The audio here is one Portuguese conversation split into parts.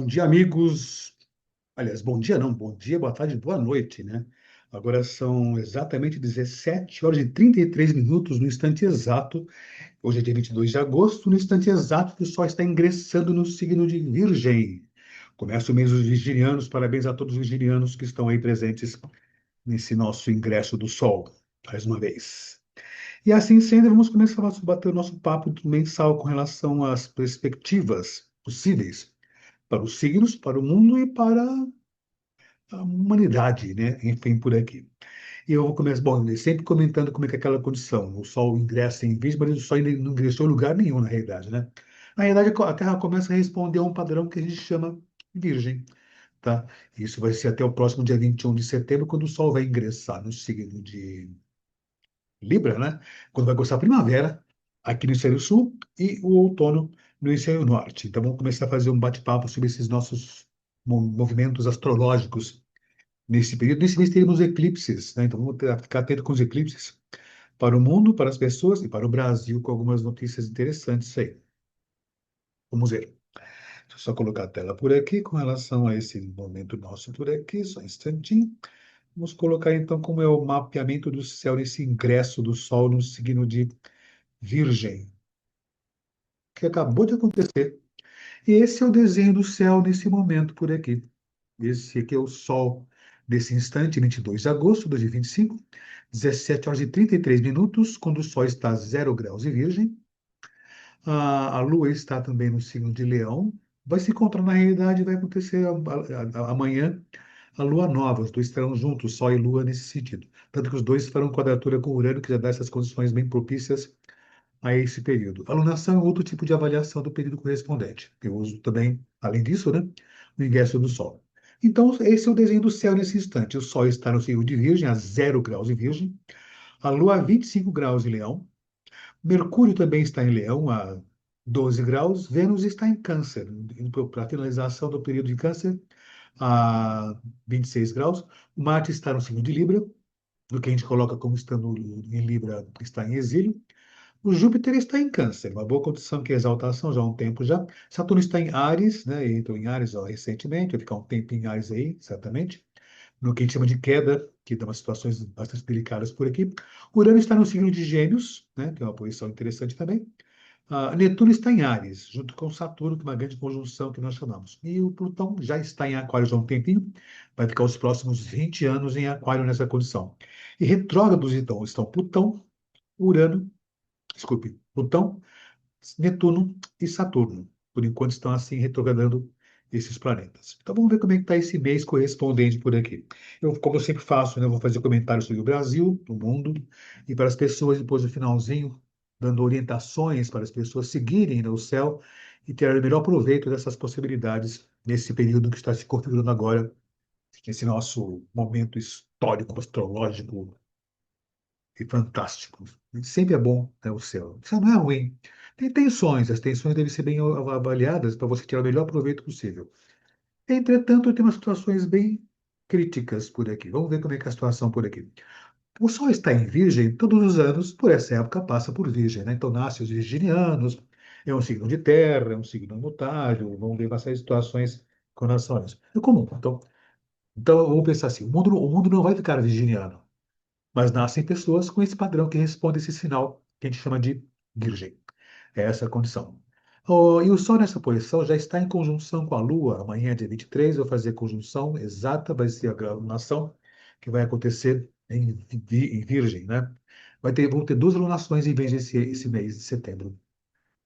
dia, amigos. Aliás, bom dia não, bom dia, boa tarde, boa noite, né? Agora são exatamente 17 horas e 33 minutos no instante exato. Hoje é dia 22 de agosto, no instante exato que o Sol está ingressando no signo de Virgem. Começa o mês dos virginianos, parabéns a todos os virginianos que estão aí presentes nesse nosso ingresso do Sol, mais uma vez. E assim sendo, vamos começar a bater o nosso papo mensal com relação às perspectivas possíveis para os signos, para o mundo e para a humanidade, né? Enfim, por aqui. E eu vou começar, bom, sempre comentando como é que é aquela condição. O Sol ingressa em Virgem, mas o Sol ainda não ingressou em lugar nenhum, na realidade, né? Na realidade, a Terra começa a responder a um padrão que a gente chama Virgem, tá? Isso vai ser até o próximo dia 21 de setembro, quando o Sol vai ingressar no signo de Libra, né? Quando vai começar a primavera aqui no hemisfério sul e o outono no hemisfério norte. Então vamos começar a fazer um bate-papo sobre esses nossos movimentos astrológicos nesse período. Nesse mês teremos eclipses, né? Então vamos ficar atento com os eclipses para o mundo, para as pessoas e para o Brasil, com algumas notícias interessantes aí. Vamos ver. Deixa eu só colocar a tela por aqui com relação a esse momento nosso por aqui, só um instantinho. Vamos colocar então como é o mapeamento do céu nesse ingresso do Sol no signo de Virgem, que acabou de acontecer. E esse é o desenho do céu nesse momento por aqui. Esse aqui é o Sol desse instante, 22 de agosto de 2025, 17 horas e 33 minutos, quando o Sol está a 0 graus e Virgem. A Lua está também no signo de Leão. Vai se encontrar na realidade, vai acontecer amanhã a Lua nova. Os dois estarão juntos, Sol e Lua, nesse sentido. Tanto que os dois farão quadratura com Urano, que já dá essas condições bem propícias a esse período. Alunação é outro tipo de avaliação do período correspondente. Eu uso também, além disso, né, o ingresso do Sol. Então, esse é o desenho do céu nesse instante. O Sol está no signo de Virgem, a 0 graus em Virgem. A Lua a 25 graus em Leão. Mercúrio também está em Leão, a 12 graus. Vênus está em Câncer, para a finalização do período de Câncer, a 26 graus. Marte está no signo de Libra, do que a gente coloca como estando em Libra, está em exílio. O Júpiter está em Câncer, uma boa condição que é exaltação já há um tempo já. Saturno está em Áries, né? Entrou em Áries ó, recentemente, vai ficar um tempo em Áries aí, certamente. No que a gente chama de queda, que dá umas situações bastante delicadas por aqui. Urano está no signo de Gêmeos, né? Que é uma posição interessante também. Netuno está em Áries, junto com Saturno, que é uma grande conjunção que nós chamamos. E o Plutão já está em Aquário já há um tempinho, vai ficar os próximos 20 anos em Aquário nessa condição. E retrógrados, então, estão Plutão, Urano, desculpe, Plutão, Netuno e Saturno. Por enquanto estão assim retrogradando esses planetas. Então vamos ver como é que está esse mês correspondente por aqui. Eu, como eu sempre faço, né, eu vou fazer comentários sobre o Brasil, o mundo, e para as pessoas, depois do finalzinho, dando orientações para as pessoas seguirem, né, o céu e ter o melhor proveito dessas possibilidades nesse período que está se configurando agora, nesse nosso momento histórico, astrológico, e fantástico. Sempre é bom, né, o céu. O céu não é ruim. Tem tensões, as tensões devem ser bem avaliadas para você tirar o melhor proveito possível. Entretanto, tem umas situações bem críticas por aqui. Vamos ver como é que é a situação por aqui. O Sol está em Virgem, todos os anos, por essa época, passa por Virgem, né? Então, nasce os virginianos, é um signo de terra, é um signo mutável, vamos ver várias situações com relação a isso. É comum. Então, vamos pensar assim, o mundo não vai ficar virginiano, mas nascem pessoas com esse padrão que responde esse sinal que a gente chama de virgem. É essa a condição. E o Sol nessa posição já está em conjunção com a Lua. Amanhã, dia 23, vai fazer a conjunção exata, vai ser a alunação que vai acontecer em Virgem, né? Vão ter duas alunações em vez desse esse mês de setembro.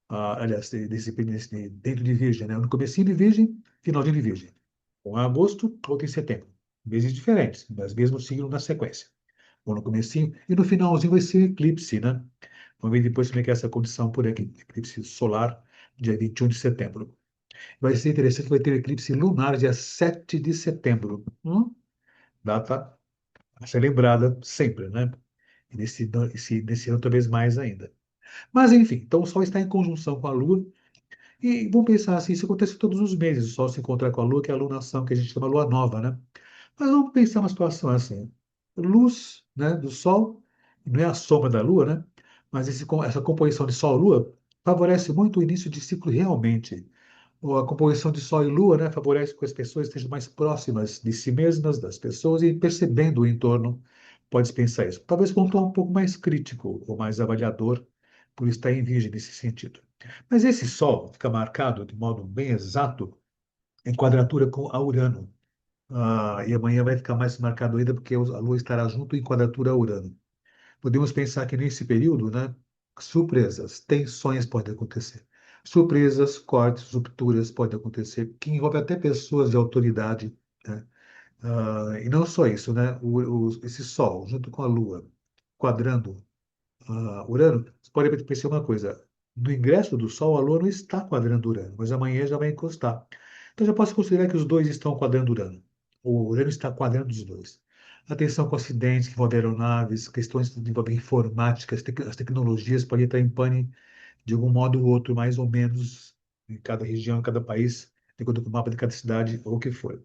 Aliás, dentro de Virgem, né? No comecinho de Virgem, finalzinho de Virgem. Um em agosto, outro em setembro. Meses diferentes, mas mesmo signo na sequência. Ou no comecinho, e no finalzinho vai ser eclipse, né? Vamos ver depois como é que é essa condição por aqui. Eclipse solar, dia 21 de setembro. Vai ser interessante, vai ter eclipse lunar, dia 7 de setembro. Data a ser lembrada sempre, né? E nesse ano talvez mais ainda. Mas enfim, então o Sol está em conjunção com a Lua, e vamos pensar assim, isso acontece todos os meses, o Sol se encontrar com a Lua, que é a lunação que a gente chama Lua Nova, né? Mas vamos pensar uma situação assim. Luz, né, do Sol, não é a sombra da Lua, né? Mas essa composição de Sol-Lua favorece muito o início de ciclo realmente. Ou a composição de Sol e Lua, né, favorece que as pessoas estejam mais próximas de si mesmas, das pessoas, e percebendo o entorno. Pode pensar isso. Talvez com um tom um pouco mais crítico ou mais avaliador, por estar em Virgem nesse sentido. Mas esse Sol fica marcado de modo bem exato em quadratura com a Urano. E amanhã vai ficar mais marcado ainda porque a Lua estará junto em quadratura a Urano. Podemos pensar que nesse período, né, surpresas, tensões podem acontecer. Surpresas, cortes, rupturas podem acontecer, que envolve até pessoas de autoridade, né? E não só isso, né? Esse Sol, junto com a Lua, quadrando Urano, você pode perceber uma coisa. No ingresso do Sol, a Lua não está quadrando Urano, mas amanhã já vai encostar. Então já posso considerar que os dois estão quadrando Urano. O Urano está quadrando os dois. Atenção com acidentes que envolvem aeronaves, questões que envolvem informática, as tecnologias podem estar em pane de algum modo ou outro, mais ou menos, em cada região, em cada país, de acordo com o mapa de cada cidade ou o que for.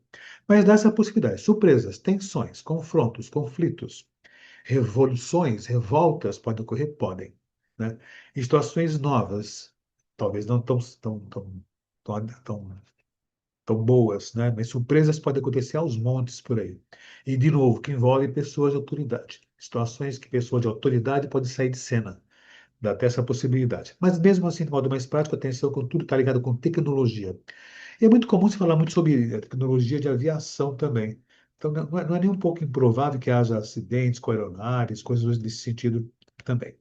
Mas dá essa possibilidade. Surpresas, tensões, confrontos, conflitos, revoluções, revoltas podem ocorrer? Podem, né? Em situações novas, talvez não tão boas, né? Mas surpresas podem acontecer aos montes por aí. E, de novo, que envolve pessoas de autoridade. Situações que pessoas de autoridade podem sair de cena. Dá até essa possibilidade. Mas mesmo assim, de modo mais prático, atenção com tudo está ligado com tecnologia. E é muito comum se falar muito sobre a tecnologia de aviação também. Então, não é nem um pouco improvável que haja acidentes com aeronaves, coisas desse sentido também.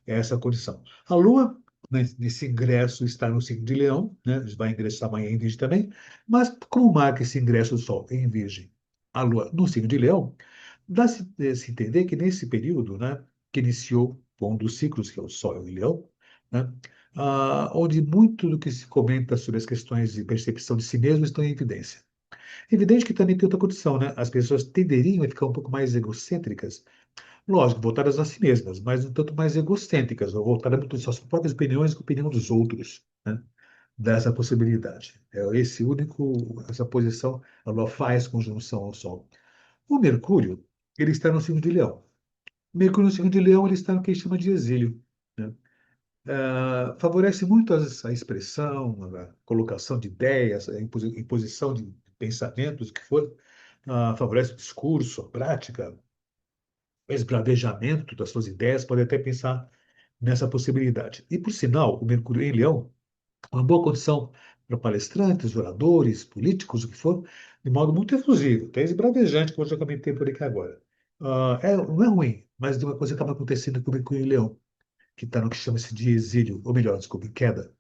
É essa a condição. A Lua, nesse ingresso, está no signo de Leão, né? Vai ingressar amanhã em Virgem também. Mas como marca esse ingresso do Sol em Virgem, a Lua no signo de Leão, dá-se entender que nesse período, né, que iniciou um dos ciclos, que é o Sol em Leão, né, onde muito do que se comenta sobre as questões de percepção de si mesmo estão em evidência. Evidente que também tem outra condição, né? As pessoas tenderiam a ficar um pouco mais egocêntricas, lógico, voltadas a si mesmas, mas um tanto mais egocêntricas, ou voltadas muito às suas próprias opiniões e a opinião dos outros, né? Dessa possibilidade. Essa posição, a Lua faz conjunção ao Sol. O Mercúrio, ele está no signo de Leão. Mercúrio no signo de Leão, ele está no que a gente chama de exílio, né? Favorece muito a expressão, a colocação de ideias, a imposição de pensamentos, o que for. Favorece o discurso, a prática, o esbravejamento das suas ideias, pode até pensar nessa possibilidade. E, por sinal, o Mercúrio em Leão é uma boa condição para palestrantes, oradores, políticos, o que for, de modo muito efusivo, até esbravejante, como eu já comentei por aqui agora. Não é ruim, mas de uma coisa que acaba acontecendo com o Mercúrio em Leão, que está no que chama-se de exílio, ou melhor, desculpe, queda.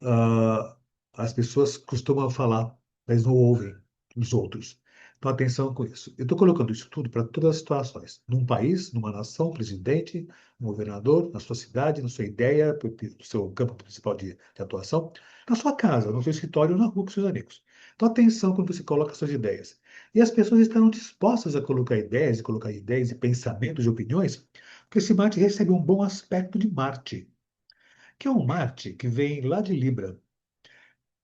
Ah, as pessoas costumam falar, mas não ouvem os outros. Então, atenção com isso. Eu estou colocando isso tudo para todas as situações. Num país, numa nação, presidente, um governador, na sua cidade, na sua ideia, no seu campo principal de atuação, na sua casa, no seu escritório, na rua com seus amigos. Então, atenção quando você coloca suas ideias. E as pessoas estarão dispostas a colocar ideias e pensamentos e opiniões, porque esse Marte recebe um bom aspecto de Marte, que é um Marte que vem lá de Libra,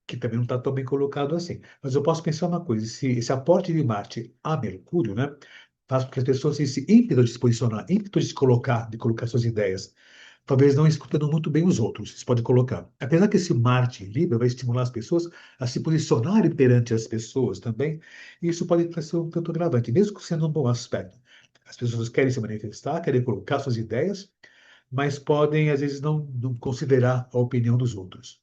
que também não está tão bem colocado assim. Mas eu posso pensar uma coisa: esse aporte de Marte a Mercúrio, né, faz com que as pessoas tenham esse ímpeto de se posicionar, ímpeto de colocar suas ideias, talvez não escutando muito bem os outros, isso pode colocar. Apesar que esse Marte em Libra vai estimular as pessoas a se posicionarem perante as pessoas também, e isso pode ser um tanto agravante, mesmo sendo um bom aspecto. As pessoas querem se manifestar, querem colocar suas ideias, mas podem, às vezes, não considerar a opinião dos outros,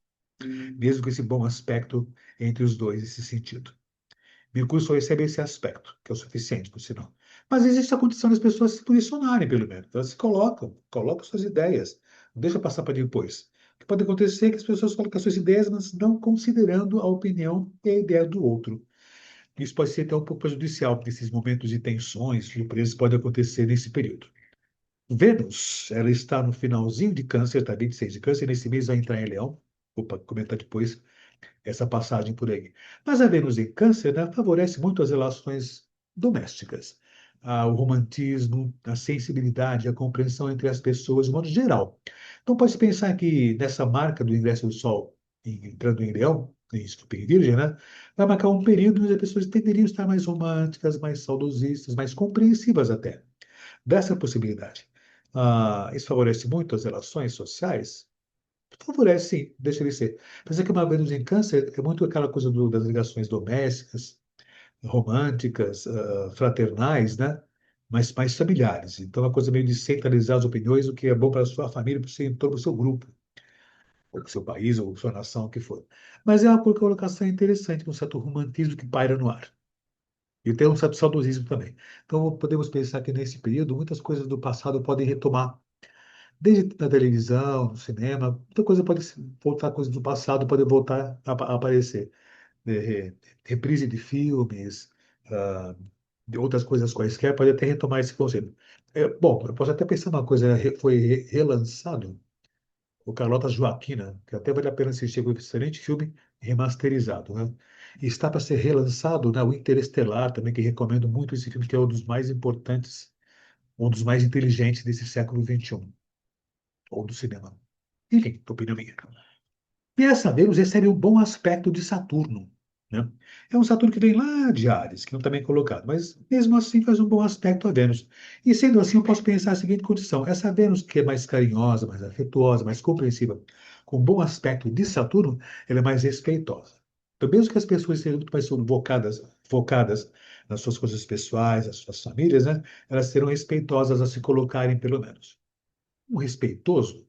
mesmo com esse bom aspecto entre os dois, esse sentido. Mercúrio só recebe esse aspecto, que é o suficiente, por sinal. Mas existe a condição das pessoas se posicionarem, pelo menos. Elas se colocam suas ideias, não deixa passar para depois. O que pode acontecer é que as pessoas colocam suas ideias, mas não considerando a opinião e a ideia do outro. Isso pode ser até um pouco prejudicial, porque esses momentos de tensões, surpresas podem acontecer nesse período. Vênus, ela está no finalzinho de Câncer, está 26 de Câncer, nesse mês vai entrar em Leão. Vou comentar depois essa passagem por aí. Mas a Vênus em Câncer, né, favorece muito as relações domésticas, o romantismo, a sensibilidade, a compreensão entre as pessoas, de modo geral. Então, pode-se pensar que nessa marca do ingresso do Sol entrando em Leão, em Virgem, né, vai marcar um período onde as pessoas tenderiam a estar mais românticas, mais saudosistas, mais compreensivas até. Dessa possibilidade. Isso favorece muito as relações sociais? Favorece, sim, deixa ele ser. Pensa que uma Vênus em Câncer é muito aquela coisa das ligações domésticas, românticas, fraternais, né? Mas mais familiares. Então, é uma coisa meio de centralizar as opiniões, o que é bom para a sua família, para o seu entorno, para o seu grupo, ou para o seu país, ou sua nação, o que for. Mas é uma colocação interessante, um certo romantismo que paira no ar. E tem um certo saudosismo também. Então, podemos pensar que nesse período, muitas coisas do passado podem retomar, desde na televisão, no cinema, muita coisa pode voltar, coisas do passado podem voltar a aparecer. É, reprise de filmes, ah, de outras coisas quaisquer, pode até retomar esse conceito. Bom, eu posso até pensar uma coisa, foi relançado o Carlota Joaquina, que até vale a pena assistir, um excelente filme remasterizado, né? E está para ser relançado, né, o Interestelar, também, que recomendo muito esse filme, que é um dos mais importantes, um dos mais inteligentes desse século XXI, ou do cinema. Enfim, opinião minha. E essa Vênus recebe um bom aspecto de Saturno, né? É um Saturno que vem lá de Áries, que não está bem colocado, mas mesmo assim faz um bom aspecto a Vênus. E sendo assim, eu posso pensar a seguinte condição: essa Vênus que é mais carinhosa, mais afetuosa, mais compreensiva, com bom aspecto de Saturno, ela é mais respeitosa. Então, mesmo que as pessoas sejam muito mais focadas nas suas coisas pessoais, nas suas famílias, né? Elas serão respeitosas a se colocarem, pelo menos. Um respeitoso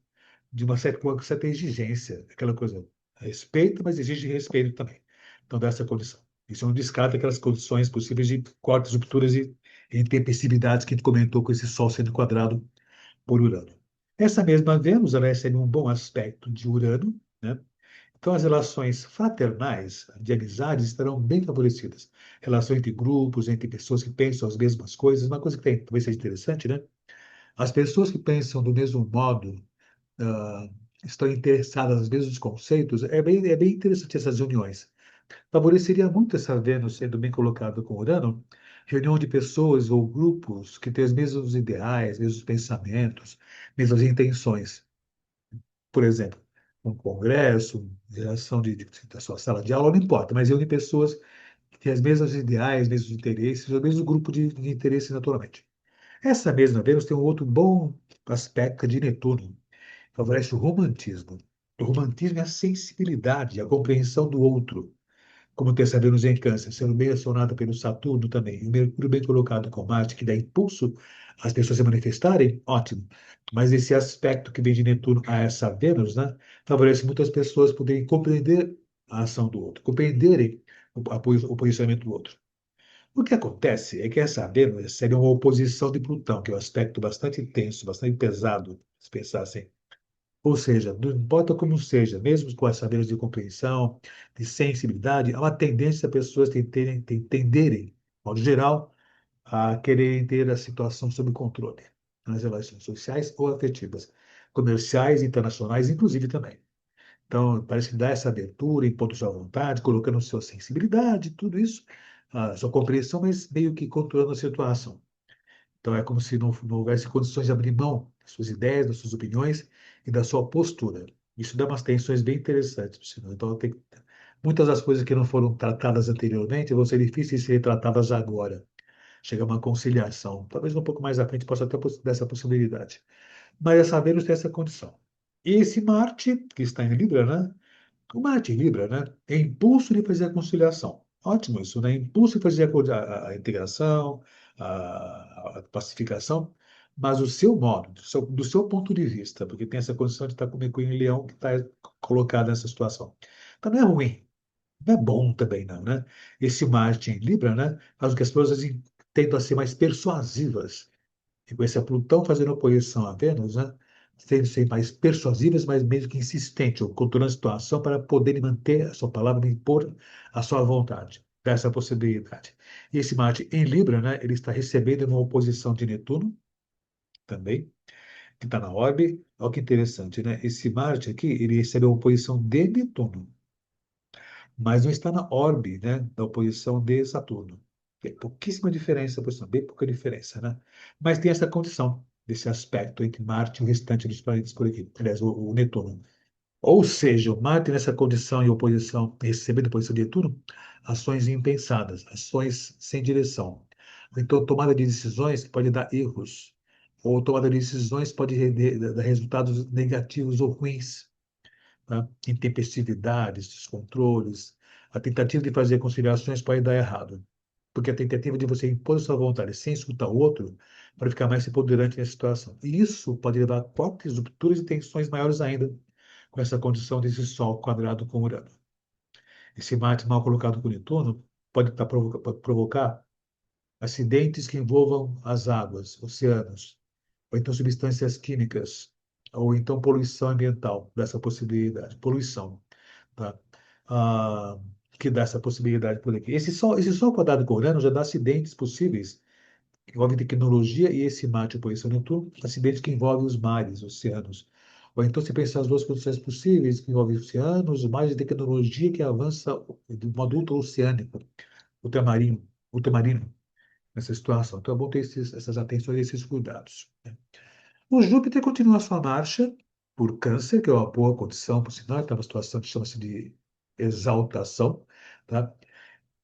de com uma certa exigência, aquela coisa, respeita, mas exige respeito também. Então, dessa condição. Isso não descarta aquelas condições possíveis de cortes, rupturas e intempestividades que a gente comentou com esse Sol sendo quadrado por Urano. Essa mesma Vênus, ela recebe um bom aspecto de Urano, né? Então, as relações fraternais, de amizade, estarão bem favorecidas. Relações entre grupos, entre pessoas que pensam as mesmas coisas, uma coisa que talvez seja interessante, né? As pessoas que pensam do mesmo modo, ah, estão interessadas nos mesmos conceitos, é bem interessante essas reuniões. Favoreceria muito essa Vênus sendo bem colocada com Urano, reunião de pessoas ou grupos que têm os mesmos ideais, mesmos pensamentos, mesmas intenções. Por exemplo, um congresso, geração da sua sala de aula, não importa, mas reúne pessoas que têm os mesmos ideais, mesmos interesses, o mesmo grupo de interesse naturalmente. Essa mesma Vênus tem um outro bom aspecto de Netuno, favorece o romantismo. O romantismo é a sensibilidade, a compreensão do outro, como tem essa Vênus em Câncer, sendo bem acionada pelo Saturno também, e o Mercúrio bem colocado com Marte, que dá impulso às pessoas se manifestarem, ótimo. Mas esse aspecto que vem de Netuno a essa Vênus, né, favorece muitas pessoas poderem compreender a ação do outro, compreenderem o posicionamento do outro. O que acontece é que essa Vênus recebe uma oposição de Plutão, que é um aspecto bastante tenso, bastante pesado, se pensar assim. Ou seja, não importa como seja, mesmo com essa saberes de compreensão, de sensibilidade, há uma tendência a pessoas tenderem, de modo geral, a quererem ter a situação sob controle, nas relações sociais ou afetivas, comerciais, internacionais, inclusive também. Então, parece que dá essa abertura, impondo sua vontade, colocando sua sensibilidade, tudo isso, a sua compreensão, mas meio que controlando a situação. Então, é como se não houvesse condições de abrir mão das suas ideias, das suas opiniões e da sua postura. Isso dá umas tensões bem interessantes, por sinal. Então, muitas das coisas que não foram tratadas anteriormente vão ser difíceis de ser tratadas agora. Chega a uma conciliação. Talvez um pouco mais à frente possa até dar essa possibilidade. Mas essa Vênus tem essa condição. E esse Marte, que está em Libra, né? O Marte em Libra, né? É impulso de fazer a conciliação. Ótimo isso, né? Impulso de fazer a integração, a pacificação, mas o seu modo, do seu ponto de vista, porque tem essa condição de estar com o Mercúrio em Leão que está colocado nessa situação. Então não é ruim, não é bom também não, né? Esse Marte em Libra, né? Faz com que as pessoas tendam a ser mais persuasivas e com esse Plutão fazendo oposição a Vênus, né? Tendo ser mais persuasivas, mas mesmo que insistentes, ou controlando a situação para poderem manter a sua palavra e impor a sua vontade. Dessa possibilidade. E esse Marte em Libra, né? Ele está recebendo uma oposição de Netuno também, que está na orbe. Olha que interessante, né? Esse Marte aqui, ele recebe a oposição de Netuno, mas não está na orbe, né, da oposição de Saturno. Tem pouquíssima diferença, posição, bem pouca diferença, né? Mas tem essa condição, desse aspecto entre Marte e o restante dos planetas por aqui, aliás, o Netuno. Ou seja, o Marte nessa condição e oposição, recebendo oposição de Netuno, ações impensadas, ações sem direção. Então, tomada de decisões pode dar erros, ou tomada de decisões pode dar resultados negativos ou ruins. né? Intempestividades, descontroles. A tentativa de fazer conciliações pode dar errado, porque a tentativa de você impor sua vontade sem escutar o outro para ficar mais empoderante nessa situação. E isso pode levar a fortes rupturas e tensões maiores ainda com essa condição desse Sol quadrado com Urano. Esse Marte mal colocado com Netuno pode provocar acidentes que envolvam as águas, oceanos, ou então substâncias químicas, ou então poluição ambiental, dessa possibilidade. Poluição, tá? Ah, que dá essa possibilidade por aqui. Esse Sol quadrado com Urano já dá acidentes possíveis que envolvem tecnologia e esse Marte, oposição Netuno, acidentes que envolvem os mares, oceanos. Ou então, se pensar as duas condições possíveis, que envolvem oceanos, mares e tecnologia que avança de modo ultraoceânico, ultramarino, ultramarino, nessa situação. Então, é bom ter essas atenções e esses cuidados, né? O Júpiter continua a sua marcha por Câncer, que é uma boa condição, por sinal, está numa situação que chama-se de exaltação, tá?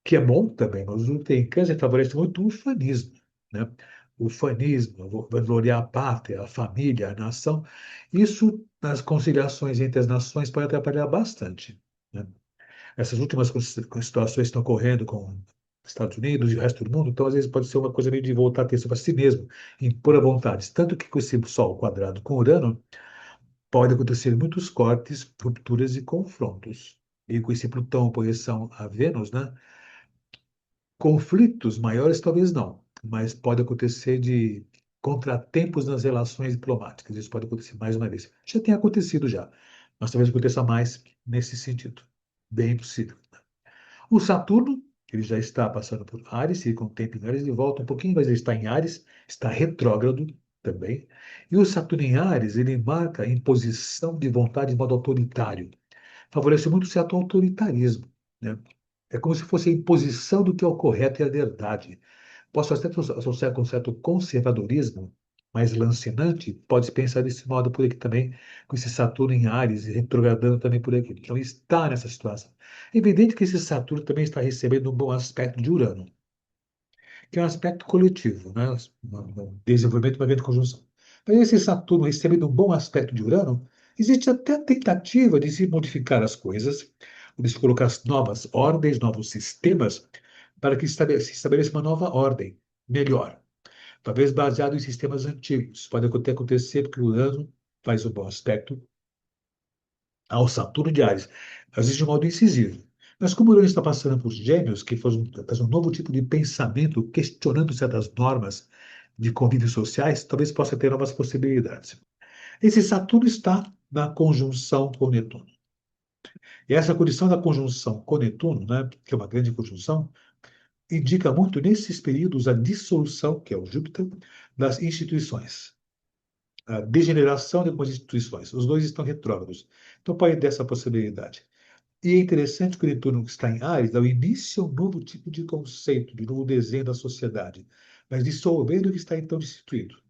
Que é bom também, mas o Júpiter em Câncer favorece muito o ufanismo, né? O ufanismo, vangloriar a pátria, a família, a nação. Isso, nas conciliações entre as nações, pode atrapalhar bastante, né? Essas últimas situações que estão ocorrendo com os Estados Unidos e o resto do mundo, então às vezes pode ser uma coisa meio de voltar a ter sobre si mesmo, impor a vontade. Tanto que com esse Sol quadrado com Urano, pode acontecer muitos cortes, rupturas e confrontos. E com esse Plutão, oposição a Vênus, né? Conflitos maiores talvez não, mas pode acontecer de contratempos nas relações diplomáticas. Isso pode acontecer mais uma vez. Já tem acontecido já, mas talvez aconteça mais nesse sentido. Bem possível. O Saturno, ele já está passando por Áries, fica um tempo em Áries, ele volta um pouquinho, mas ele está em Áries, está retrógrado também. E o Saturno em Áries, ele marca a imposição de vontade de modo autoritário. Favorece muito o certo autoritarismo, né? É como se fosse a imposição do que é o correto e a verdade. Posso até associar com um certo conservadorismo, mais lancinante, pode-se pensar desse modo por aqui também, com esse Saturno em Áries, retrogradando também por aqui. Então, está nessa situação. É evidente que esse Saturno também está recebendo um bom aspecto de Urano, que é um aspecto coletivo, né? Um desenvolvimento, uma grande conjunção. Mas esse Saturno recebendo um bom aspecto de Urano, existe até a tentativa de se modificar as coisas, de se colocar novas ordens, novos sistemas, para que se estabeleça uma nova ordem melhor, talvez baseado em sistemas antigos. Pode até acontecer porque o Urano faz um bom aspecto ao Saturno de Ares, às vezes de um modo incisivo. Mas como o Urano está passando por Gêmeos, que faz um novo tipo de pensamento, questionando certas normas de convívio sociais, talvez possa ter novas possibilidades. Esse Saturno está na conjunção com Netuno. E essa condição da conjunção com Netuno, né, que é uma grande conjunção, indica muito nesses períodos a dissolução, que é o Júpiter, das instituições, a degeneração de algumas instituições. Os dois estão retrógrados. Então pode ter essa possibilidade. E é interessante que o Netuno que está em Áries dá o início a um novo tipo de conceito, de novo desenho da sociedade, mas dissolvendo o que está então destituído.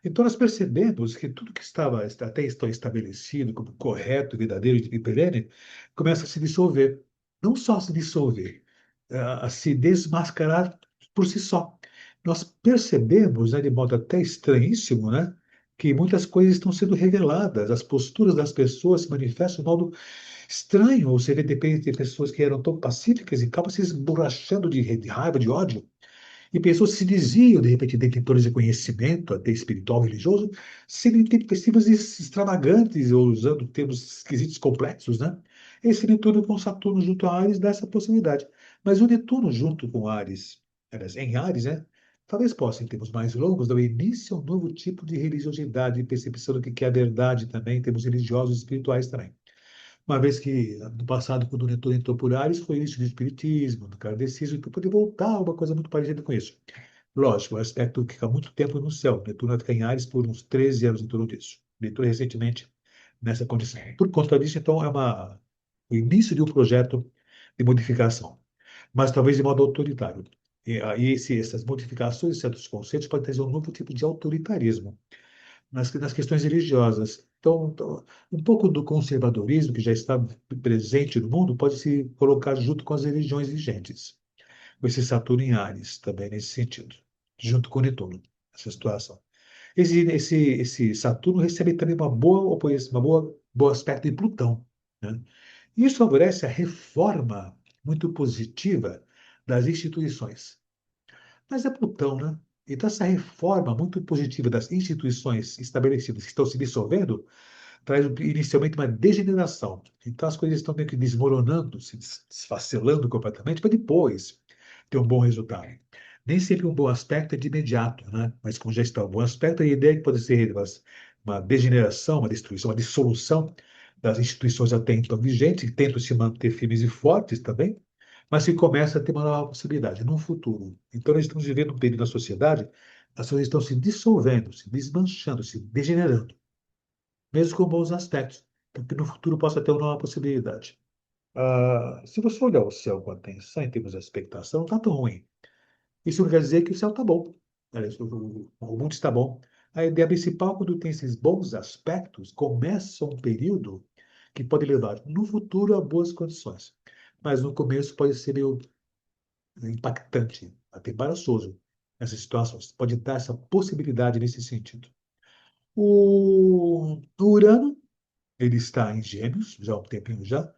Então nós percebemos que tudo que estava até então estabelecido como correto, verdadeiro e perene, começa a se dissolver. Não só se dissolver, a se desmascarar por si só. Nós percebemos, né, de modo até estranhíssimo, né, que muitas coisas estão sendo reveladas, as posturas das pessoas se manifestam de modo estranho. Você vê, de repente, pessoas que eram tão pacíficas e acabam se esborrachando de raiva, de ódio. E pessoas que se diziam, de repente, detentores de conhecimento, até espiritual, religioso, sendo intempestivas e extravagantes, ou usando termos esquisitos complexos, né? Esse Netuno com Saturno junto a Áries dá essa possibilidade. Mas o Netuno junto com Áries, aliás, em Áries, né? Talvez possa, em termos mais longos, dar início a um novo tipo de religiosidade e percepção do que é a verdade também, em termos religiosos e espirituais também. Uma vez que, no passado, quando o Netuno entrou por Ares, foi início do espiritismo, do kardecismo, para poder voltar a uma coisa muito parecida com isso. Lógico, o aspecto que fica muito tempo no céu. Netuno vai ficar em Ares por uns 13 anos em torno disso. Netuno recentemente nessa condição. Por conta disso, então, o início de um projeto de modificação, mas talvez de modo autoritário. E aí, essas modificações de certos conceitos podem trazer um novo tipo de autoritarismo nas questões religiosas. Então, um pouco do conservadorismo que já está presente no mundo pode se colocar junto com as religiões vigentes, com esse Saturno em Áries, também nesse sentido, junto com Netuno, essa situação. Esse Saturno recebe também bom aspecto de Plutão, né? Isso favorece a reforma muito positiva das instituições. Mas é Plutão, né? Então, essa reforma muito positiva das instituições estabelecidas que estão se dissolvendo traz inicialmente uma degeneração. Então, as coisas estão meio que desmoronando, se desfacelando completamente, para depois ter um bom resultado. Nem sempre um bom aspecto é de imediato, né? Mas como já está um bom aspecto, a ideia é que pode ser uma degeneração, uma destruição, uma dissolução das instituições até então vigentes, que tentam se manter firmes e fortes também, mas que começa a ter uma nova possibilidade no futuro. Então, nós estamos vivendo um período da sociedade, as coisas estão se dissolvendo, se desmanchando, se degenerando, mesmo com bons aspectos, para que no futuro possa ter uma nova possibilidade. Se você olhar o céu com atenção, em termos de expectação, não está tão ruim. Isso não quer dizer que o céu está bom. Aliás, o mundo está bom. A ideia principal, quando tem esses bons aspectos, começa um período que pode levar no futuro a boas condições. Mas no começo pode ser meio impactante, até embaraçoso nessas situações. Pode dar essa possibilidade nesse sentido. O Urano, ele está em Gêmeos, já há um tempinho já.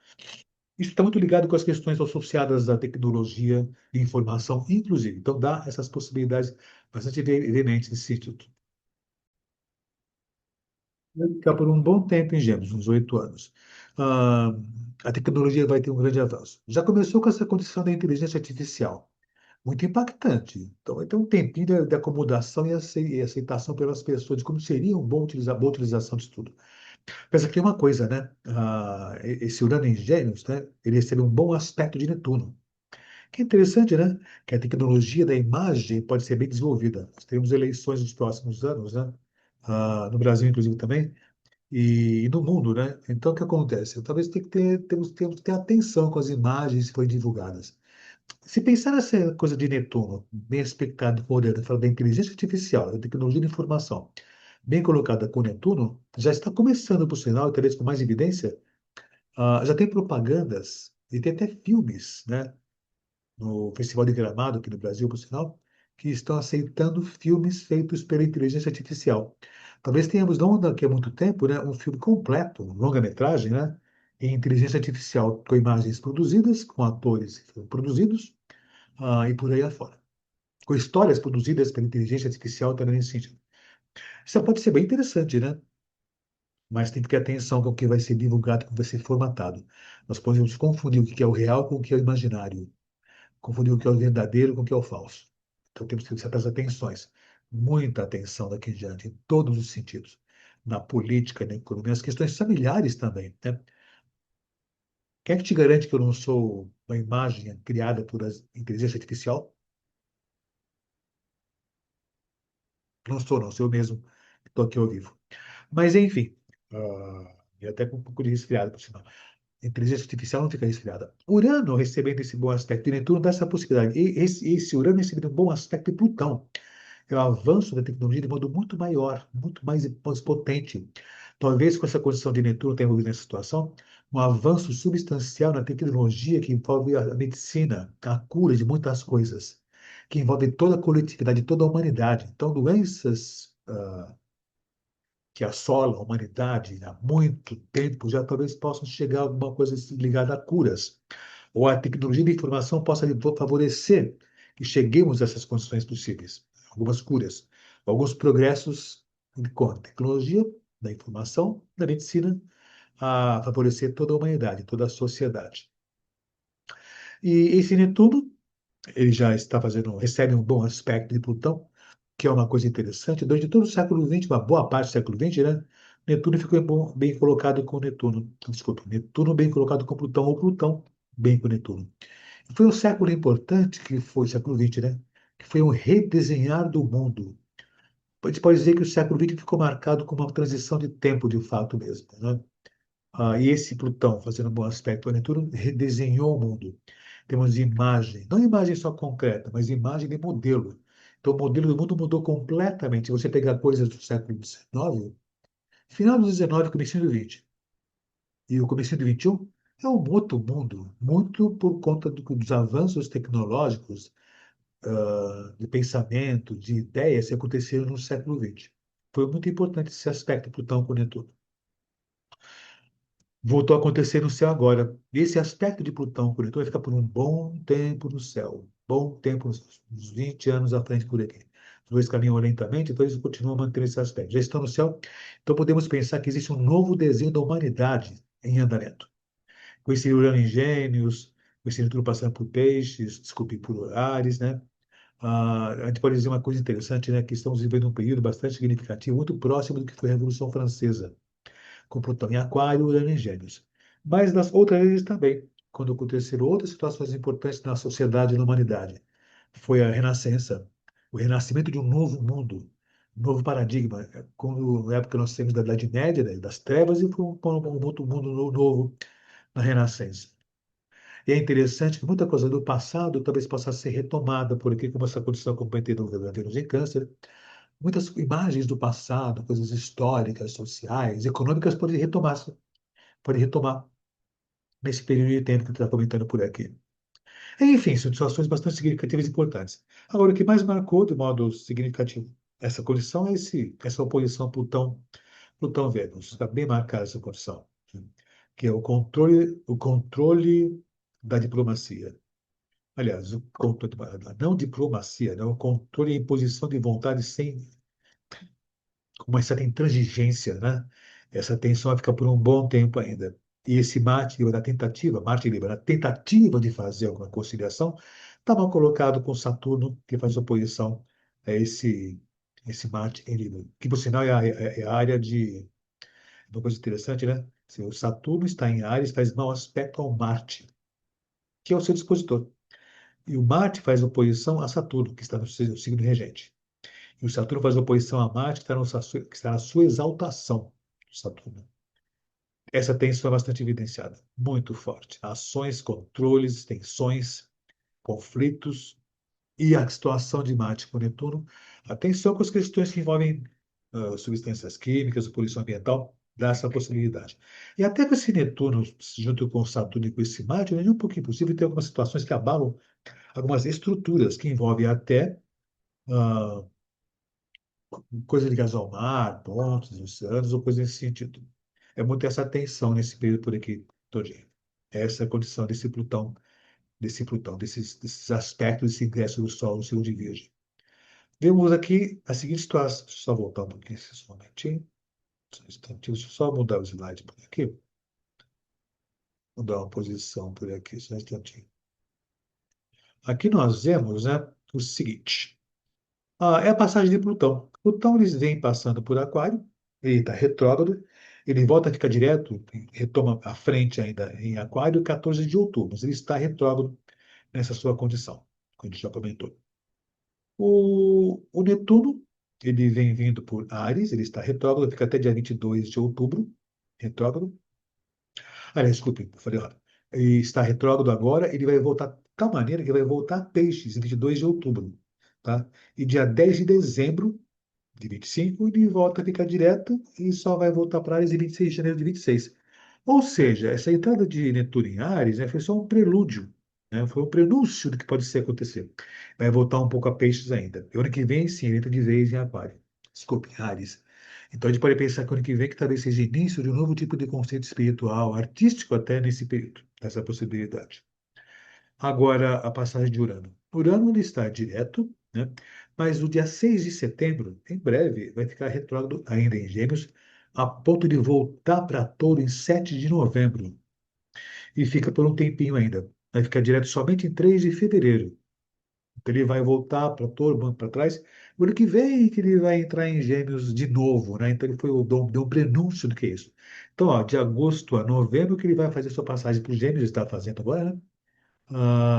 Isso está muito ligado com as questões associadas à tecnologia e informação, inclusive. Então, dá essas possibilidades bastante veementes nesse sentido. Vai ficar por um bom tempo em Gêmeos, uns 8 anos. Ah, a tecnologia vai ter um grande avanço. Já começou com essa condição da inteligência artificial, muito impactante. Então, vai ter um tempinho de acomodação e aceitação pelas pessoas de como seria boa utilização disso tudo. Pensa que tem uma coisa, né? Esse Urano em Gêmeos, né? Ele recebe um bom aspecto de Netuno. Que é interessante, né? Que a tecnologia da imagem pode ser bem desenvolvida. Nós teremos eleições nos próximos anos, né? No Brasil, inclusive, também, e no mundo, né? Então, o que acontece? Talvez temos que ter atenção com as imagens que forem divulgadas. Se pensar nessa coisa de Netuno, bem explicado por ele, falando da inteligência artificial, da tecnologia de informação, bem colocada com Netuno, já está começando, por sinal, e talvez com mais evidência, já tem propagandas e tem até filmes, né? No Festival de Gramado, aqui no Brasil, por sinal, que estão aceitando filmes feitos pela inteligência artificial. Talvez tenhamos, não daqui a muito tempo, né, um filme completo, um longa-metragem, né, em inteligência artificial, com imagens produzidas, com atores que foram produzidos, e por aí afora. Com histórias produzidas pela inteligência artificial também nesse sentido. Isso pode ser bem interessante, né? Mas tem que ter atenção com o que vai ser divulgado, com o que vai ser formatado. Nós podemos confundir o que é o real com o que é o imaginário, confundir o que é o verdadeiro com o que é o falso. Então temos que ter certas atenções, muita atenção daqui em diante, em todos os sentidos, na política, na economia, nas questões familiares também, né? Quem é que te garante que eu não sou uma imagem criada por inteligência artificial? Não sou, não, sou eu mesmo que estou aqui ao vivo. Mas, enfim, e até com um pouco de resfriado, por sinal. A inteligência artificial não fica resfriada. Urano recebendo esse bom aspecto de Netuno dá essa possibilidade. E esse Urano recebendo um bom aspecto de Plutão. É o avanço da tecnologia de modo muito maior, muito mais potente. Talvez com essa condição de Netuno tenha envolvido nessa situação, um avanço substancial na tecnologia que envolve a medicina, a cura de muitas coisas, que envolve toda a coletividade, toda a humanidade. Então, doenças que assolam a humanidade há muito tempo já talvez possam chegar a alguma coisa ligada a curas, ou a tecnologia de informação possa favorecer que cheguemos a essas condições possíveis, algumas curas, alguns progressos com a tecnologia da informação, da medicina, a favorecer toda a humanidade, toda a sociedade. E esse Netuno, ele já está recebe um bom aspecto de Plutão, que é uma coisa interessante. Durante todo o século XX, uma boa parte do século XX, né? Netuno ficou bem colocado com Netuno. Desculpa, Netuno bem colocado com Plutão, ou Plutão bem com Netuno. Foi um século importante, que foi o século XX, né? Que foi um redesenhar do mundo. A gente pode dizer que o século XX ficou marcado com uma transição de tempo, de fato mesmo, né? E esse Plutão, fazendo um bom aspecto a Netuno, redesenhou o mundo. Temos imagem, não imagem só concreta, mas imagem de modelo. Então, o modelo do mundo mudou completamente. Se você pegar coisas do século XIX, final do XIX, começo do XX, e o começo do XXI, é um outro mundo, muito por conta dos avanços tecnológicos, de pensamento, de ideias que aconteceram no século XX. Foi muito importante esse aspecto, Plutão com Netuno. Voltou a acontecer no céu agora. E esse aspecto de Plutão com Netuno vai ficar por um bom tempo no céu. Bom tempo, uns 20 anos à frente por aqui. Os dois caminham lentamente, então eles continuam mantendo esse aspecto. Já estão no céu, então podemos pensar que existe um novo desenho da humanidade em andamento. Com esse Urano em Gêmeos, com esse Netuno passando por Peixes, desculpe, por Ares, né? A gente pode dizer uma coisa interessante, né? Que estamos vivendo um período bastante significativo, muito próximo do que foi a Revolução Francesa, com Plutão em Aquário e Urano em Gêmeos. Mas nas outras vezes também, quando aconteceram outras situações importantes na sociedade e na humanidade. Foi a Renascença, o renascimento de um novo mundo, um novo paradigma. Quando, na época, nós temos da Idade Média, né, das trevas, e foi um outro mundo novo na Renascença. E é interessante que muita coisa do passado talvez possa ser retomada por aqui, como essa condição que eu comentei no Vênus em Câncer. Muitas imagens do passado, coisas históricas, sociais, econômicas, podem retomar nesse período de tempo que está comentando por aqui. Enfim, são situações bastante significativas e importantes. Agora, o que mais marcou de modo significativo essa condição é essa oposição Plutão-Vênus. Está bem marcada essa condição, né? Que é o controle da diplomacia. Aliás, o controle, não diplomacia, né? O controle e imposição de vontade sem uma certa intransigência, né? Essa tensão vai ficar por um bom tempo ainda. E esse Marte Libra, na tentativa de fazer alguma conciliação, está mal colocado com Saturno, que faz oposição a esse Marte em Libra. Que, por sinal, é a área de. Uma coisa interessante, né? Se o Saturno está em Áries, faz mau aspecto ao Marte, que é o seu dispositor. E o Marte faz oposição a Saturno, que está no seu signo regente. E o Saturno faz oposição a Marte, que está na sua exaltação. Saturno. Essa tensão é bastante evidenciada, muito forte. Ações, controles, tensões, conflitos e a situação de Marte com Netuno. Atenção com as questões que envolvem substâncias químicas, poluição ambiental, dá essa possibilidade. E até com esse Netuno, junto com o Saturno e com esse Marte, não é um pouco impossível ter algumas situações que abalam algumas estruturas que envolvem até ah, coisas ligadas ao mar, pontos, oceanos, ou coisas nesse sentido. É muito essa tensão nesse período por aqui todinho. Essa é a condição desse Plutão, desses aspectos desse ingresso do Sol no signo de Virgem. Vemos aqui a seguinte situação. Deixa eu só voltar um pouquinho esse momentinho. Só um instantinho, deixa eu só mudar o slide por aqui. Mudar uma posição por aqui, só um instantinho. Aqui nós vemos, né, o seguinte. É a passagem de Plutão. Plutão, eles vêm passando por Aquário, ele está retrógrado, ele volta a ficar direto, retoma à frente ainda em Aquário, 14 de outubro, mas ele está retrógrado nessa sua condição, como a gente já comentou. O Netuno, ele vem vindo por Áries, ele está retrógrado, fica até dia 22 de outubro, retrógrado. Aliás, desculpe, eu falei errado. Ele está retrógrado agora, ele vai voltar de tal maneira que ele vai voltar a Peixes, em 22 de outubro. Tá? E dia 10 de dezembro de 25, ele volta a ficar direto e só vai voltar para Áries em 26 de janeiro de 26. Ou seja, essa entrada de Netuno em Áries, né, foi só um prelúdio, né, foi um prenúncio do que pode ser acontecer. Vai voltar um pouco a Peixes ainda. E ano que vem, sim, ele entra de vez em Aquário. Desculpe, em Áries. Então a gente pode pensar que ano que vem que talvez seja início de um novo tipo de conceito espiritual, artístico até nesse período, essa possibilidade. Agora, a passagem de Urano. Urano ele está direto, né? Mas no dia 6 de setembro, em breve, vai ficar retrógrado ainda em Gêmeos, a ponto de voltar para Touro em 7 de novembro. E fica por um tempinho ainda. Vai ficar direto somente em 3 de fevereiro. Então ele vai voltar para Touro, para trás. O ano que vem que ele vai entrar em Gêmeos de novo, né? Então ele deu um prenúncio do que é isso. Então, ó, de agosto a novembro que ele vai fazer sua passagem para os Gêmeos, está fazendo agora, né?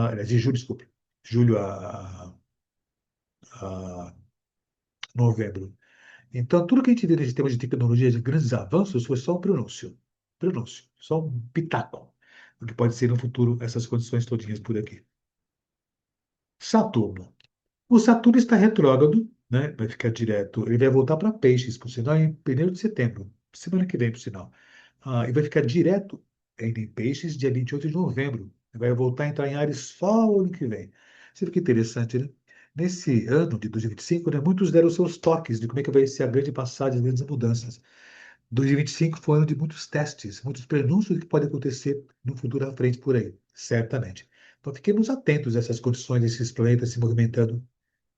Aliás, de julho, desculpe, julho a novembro. Então, tudo que a gente vê nesse tema de tecnologia, de grandes avanços, foi só um prenúncio, só um pitaco, do que pode ser no futuro essas condições todinhas por aqui. Saturno. O Saturno está retrógrado, né? Vai ficar direto, ele vai voltar para Peixes, por sinal, em 1º de setembro, semana que vem, por sinal. E vai ficar direto ainda em Peixes, dia 28 de novembro. Vai voltar a entrar em Áries só o ano que vem. Você vê que interessante, né? Nesse ano de 2025, né, muitos deram seus toques de como é que vai ser a grande passagem, as grandes mudanças. 2025 foi um ano de muitos testes, muitos prenúncios que podem acontecer no futuro à frente por aí, certamente. Então, fiquemos atentos a essas condições, desses planetas se movimentando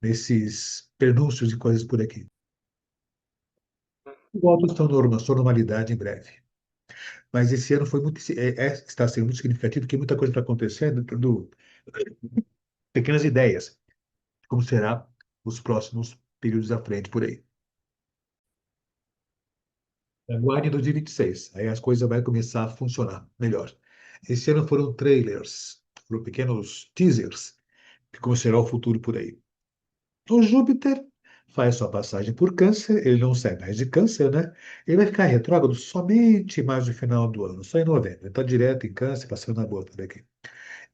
nesses prenúncios de coisas por aqui. Volta à sua normalidade em breve. Mas esse ano foi muito, está sendo muito significativo, porque muita coisa está acontecendo, dando pequenas ideias de como será os próximos períodos à frente por aí. Aguarde 2026, aí as coisas vão começar a funcionar melhor. Esse ano foram trailers, foram pequenos teasers de como será o futuro por aí. O Júpiter faz sua passagem por Câncer, ele não sai mais de Câncer, né? Ele vai ficar retrógrado somente mais no final do ano, só em novembro. Ele está direto em Câncer, passando na boa por aqui.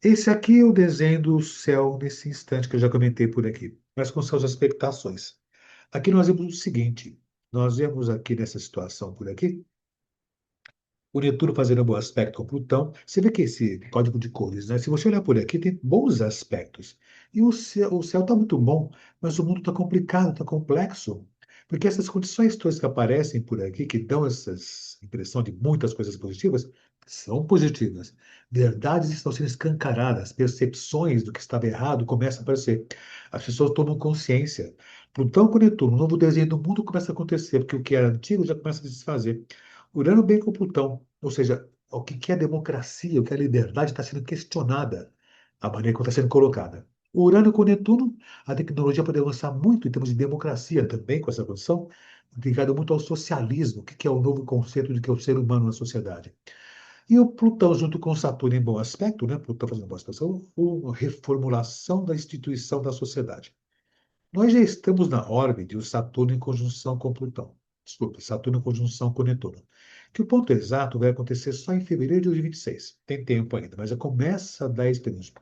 Esse aqui é o desenho do céu nesse instante que eu já comentei por aqui, mas com suas expectações. Aqui nós vemos o seguinte: nós vemos aqui nessa situação por aqui o Netuno fazendo um bom aspecto com Plutão. Você vê que esse código de cores, né? Se você olhar por aqui, tem bons aspectos. E o céu está muito bom, mas o mundo está complicado, está complexo. Porque essas condições todas que aparecem por aqui, que dão essa impressão de muitas coisas positivas, são positivas. Verdades estão sendo escancaradas, percepções do que estava errado começam a aparecer. As pessoas tomam consciência. Plutão com Netuno, um novo desenho do mundo começa a acontecer, porque o que era antigo já começa a se desfazer. Urano bem com Plutão, ou seja, o que é democracia, o que é liberdade está sendo questionada, a maneira como está sendo colocada. O Urano com Netuno, a tecnologia pode avançar muito em termos de democracia também com essa condição, ligado muito ao socialismo, o que é o novo conceito de que é o ser humano na sociedade. E o Plutão junto com Saturno em bom aspecto, né? Plutão fazendo boa aspecto, uma reformulação da instituição da sociedade. Nós já estamos na órbita de Saturno em conjunção com Plutão. Desculpe, Saturno em conjunção com Netuno. Que o ponto exato vai acontecer só em fevereiro de 2026. Tem tempo ainda, mas já começa a dar experiência.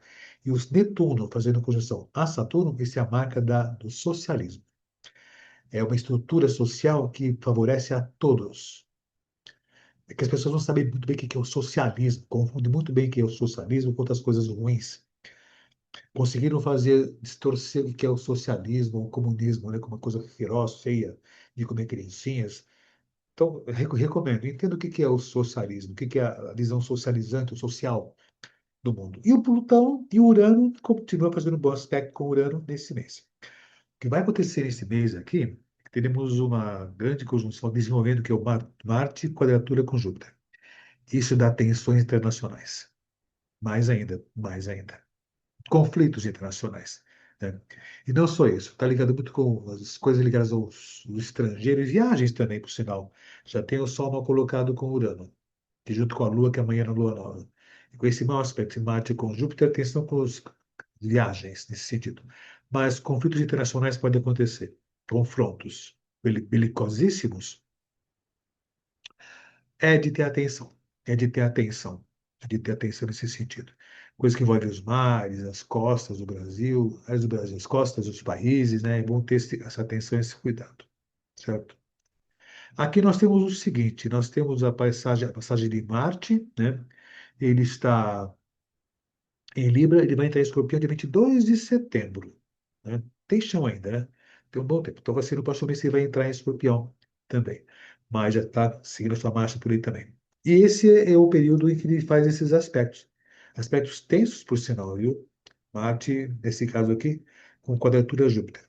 E os Netuno fazendo conjunção a Saturno, isso é a marca do socialismo. É uma estrutura social que favorece a todos. É que as pessoas não sabem muito bem o que é o socialismo, confundem muito bem o que é o socialismo com outras coisas ruins. Conseguiram fazer distorcer o que é o socialismo, o comunismo, né, como uma coisa feroz, feia, de comer criancinhas. Então, recomendo, entenda o que é o socialismo, o que é a visão socializante, o social do mundo. E o Plutão e o Urano continuam fazendo um bom aspecto com o Urano nesse mês. O que vai acontecer nesse mês aqui, teremos uma grande conjunção desenvolvendo que é o Marte quadratura com Júpiter. Isso dá tensões internacionais. Mais ainda, mais ainda. Conflitos internacionais, né? E não só isso, está ligado muito com as coisas ligadas ao estrangeiro e viagens também, por sinal. Já tem o Sol mal colocado com Urano, que junto com a Lua, que amanhã é na Lua Nova. E com esse mau aspecto de Marte com Júpiter, atenção com as viagens nesse sentido. Mas conflitos internacionais podem acontecer. Confrontos belicosíssimos é de ter atenção. É de ter atenção. É de ter atenção nesse sentido. Coisa que envolve os mares, as costas do Brasil, as costas dos países, né? É bom ter essa atenção e esse cuidado, certo? Aqui nós temos o seguinte, nós temos a passagem de Marte, né? Ele está em Libra, ele vai entrar em Escorpião dia 22 de setembro, né? Tem chão ainda, né? Tem um bom tempo. Então vai ser no próximo mês ele vai entrar em Escorpião também. Mas já está seguindo a sua marcha por aí também. E esse é o período em que ele faz esses aspectos. Aspectos tensos, por sinal, viu? Marte, nesse caso aqui, com quadratura Júpiter.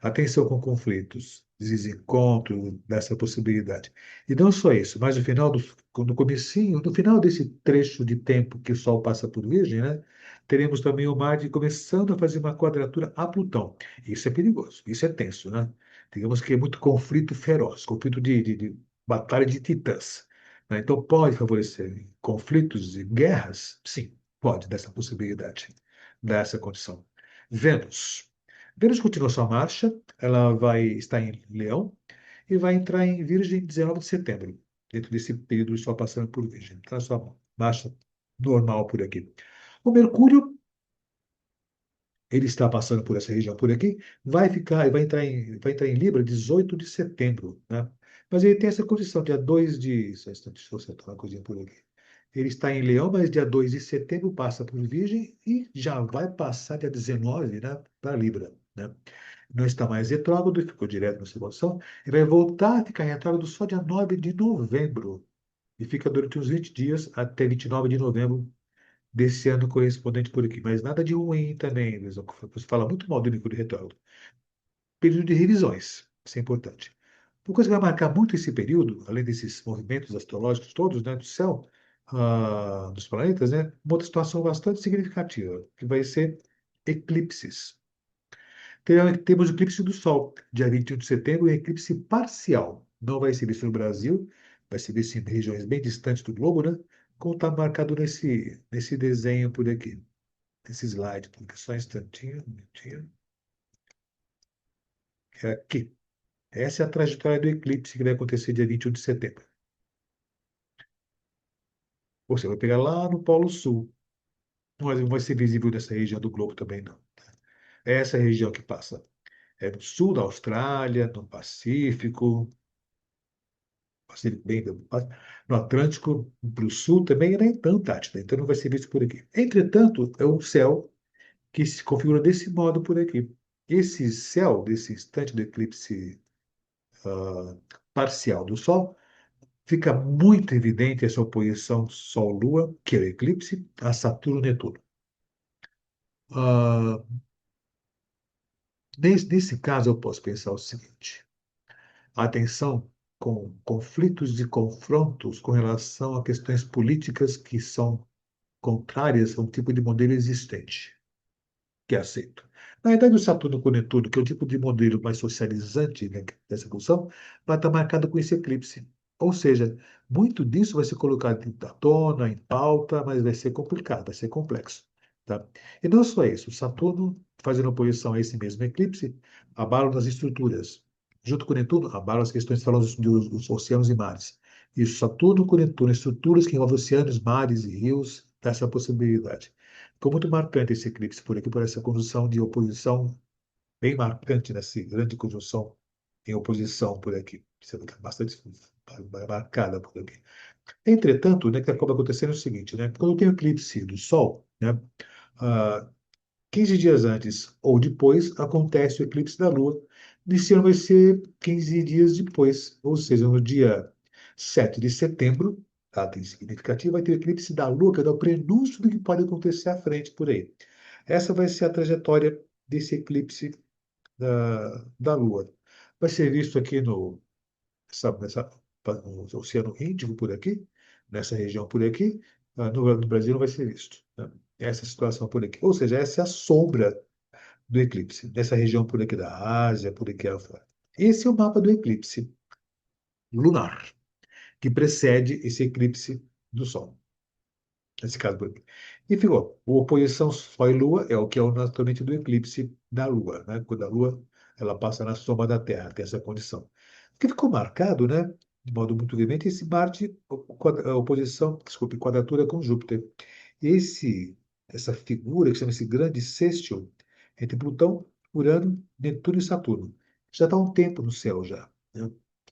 Atenção com conflitos, desencontro dessa possibilidade. E não só isso, mas no comecinho, no final desse trecho de tempo que o Sol passa por Virgem, né, teremos também o Marte começando a fazer uma quadratura a Plutão. Isso é perigoso, isso é tenso, né? Digamos que é muito conflito feroz, conflito de batalha de titãs, né? Então pode favorecer conflitos e guerras? Sim, pode, dessa possibilidade, dessa condição. Vênus. Vênus continua sua marcha, ela vai estar em Leão e vai entrar em Virgem 19 de setembro, dentro desse período só passando por Virgem. Então, a sua marcha normal por aqui. O Mercúrio, ele está passando por essa região por aqui, vai entrar em Libra 18 de setembro, né? Mas ele tem essa condição, dia 2 de. Deixa eu acertar uma coisinha por aqui. Ele está em Leão, mas dia 2 de setembro passa por Virgem e já vai passar dia 19, né? para Libra, né? Não está mais retrógrado, ficou direto nessa evolução, e vai voltar a ficar retrógrado só dia 9 de novembro. E fica durante uns 20 dias até 29 de novembro desse ano correspondente por aqui. Mas nada de ruim também, Luiz. Você fala muito mal do Mercúrio retrógrado. Período de revisões, isso é importante. Uma coisa que vai marcar muito esse período, além desses movimentos astrológicos todos, né, do céu, dos planetas, né, uma outra situação bastante significativa, que vai ser eclipses. Temos o eclipse do Sol, dia 21 de setembro, e eclipse parcial. Não vai ser visto no Brasil, vai ser visto em regiões bem distantes do globo, né? Como está marcado nesse desenho por aqui, nesse slide, porque só um instantinho, um minutinho. É aqui. Essa é a trajetória do eclipse que vai acontecer dia 21 de setembro. Você vai pegar lá no Polo Sul. Não vai ser visível nessa região do globo também, não. É essa região que passa. É no sul da Austrália, no Pacífico bem no Atlântico, para o sul também e na Antártida. Então não vai ser visto por aqui. Entretanto, é um céu que se configura desse modo por aqui. Esse céu, desse instante do eclipse ah, parcial do Sol, fica muito evidente essa oposição Sol-Lua, que é o eclipse, a Saturno-Netuno. Ah, nesse caso, eu posso pensar o seguinte: atenção com conflitos e confrontos com relação a questões políticas que são contrárias a um tipo de modelo existente, que é aceito. Na verdade, o Saturno com Netuno, que é o tipo de modelo mais socializante, né, dessa evolução, vai estar marcado com esse eclipse. Ou seja, muito disso vai ser colocado à tona, em pauta, mas vai ser complicado, vai ser complexo. Tá? E não só isso, Saturno, fazendo oposição a esse mesmo eclipse, abala nas estruturas. Junto com Netuno, abala as questões que falam dos oceanos e mares. Isso, Saturno com Netuno, estruturas que envolvem oceanos, mares e rios, dá essa possibilidade. Ficou muito marcante esse eclipse por aqui, por essa conjunção de oposição, bem marcante nessa grande conjunção em oposição por aqui. Isso fica bastante marcada por aqui. Entretanto, né, que acaba acontecendo é o seguinte, né? Quando tem o eclipse do Sol, né, ah, 15 dias antes ou depois acontece o eclipse da Lua. Nesse ano vai ser 15 dias depois, ou seja, no dia 7 de setembro, data significativa, vai ter o eclipse da Lua, que é o prenúncio do que pode acontecer à frente por aí. Essa vai ser a trajetória desse eclipse da Lua. Vai ser visto aqui no Oceano Índico, por aqui, nessa região por aqui. No Brasil não vai ser visto, né? Essa situação por aqui. Ou seja, essa é a sombra do eclipse, nessa região por aqui da Ásia, por aqui afora. Esse é o mapa do eclipse lunar, que precede esse eclipse do Sol. Nesse caso, por aqui. E ficou. A oposição Sol e Lua é o que é o naturalmente do eclipse da Lua, né? Quando a Lua ela passa na sombra da Terra, tem essa condição. O que ficou marcado, né? De modo muito evidente, esse Marte, a oposição, desculpe, quadratura com Júpiter. Essa figura que chama esse grande sextil entre Plutão, Urano, Netuno e Saturno. Já está há um tempo no céu já, né?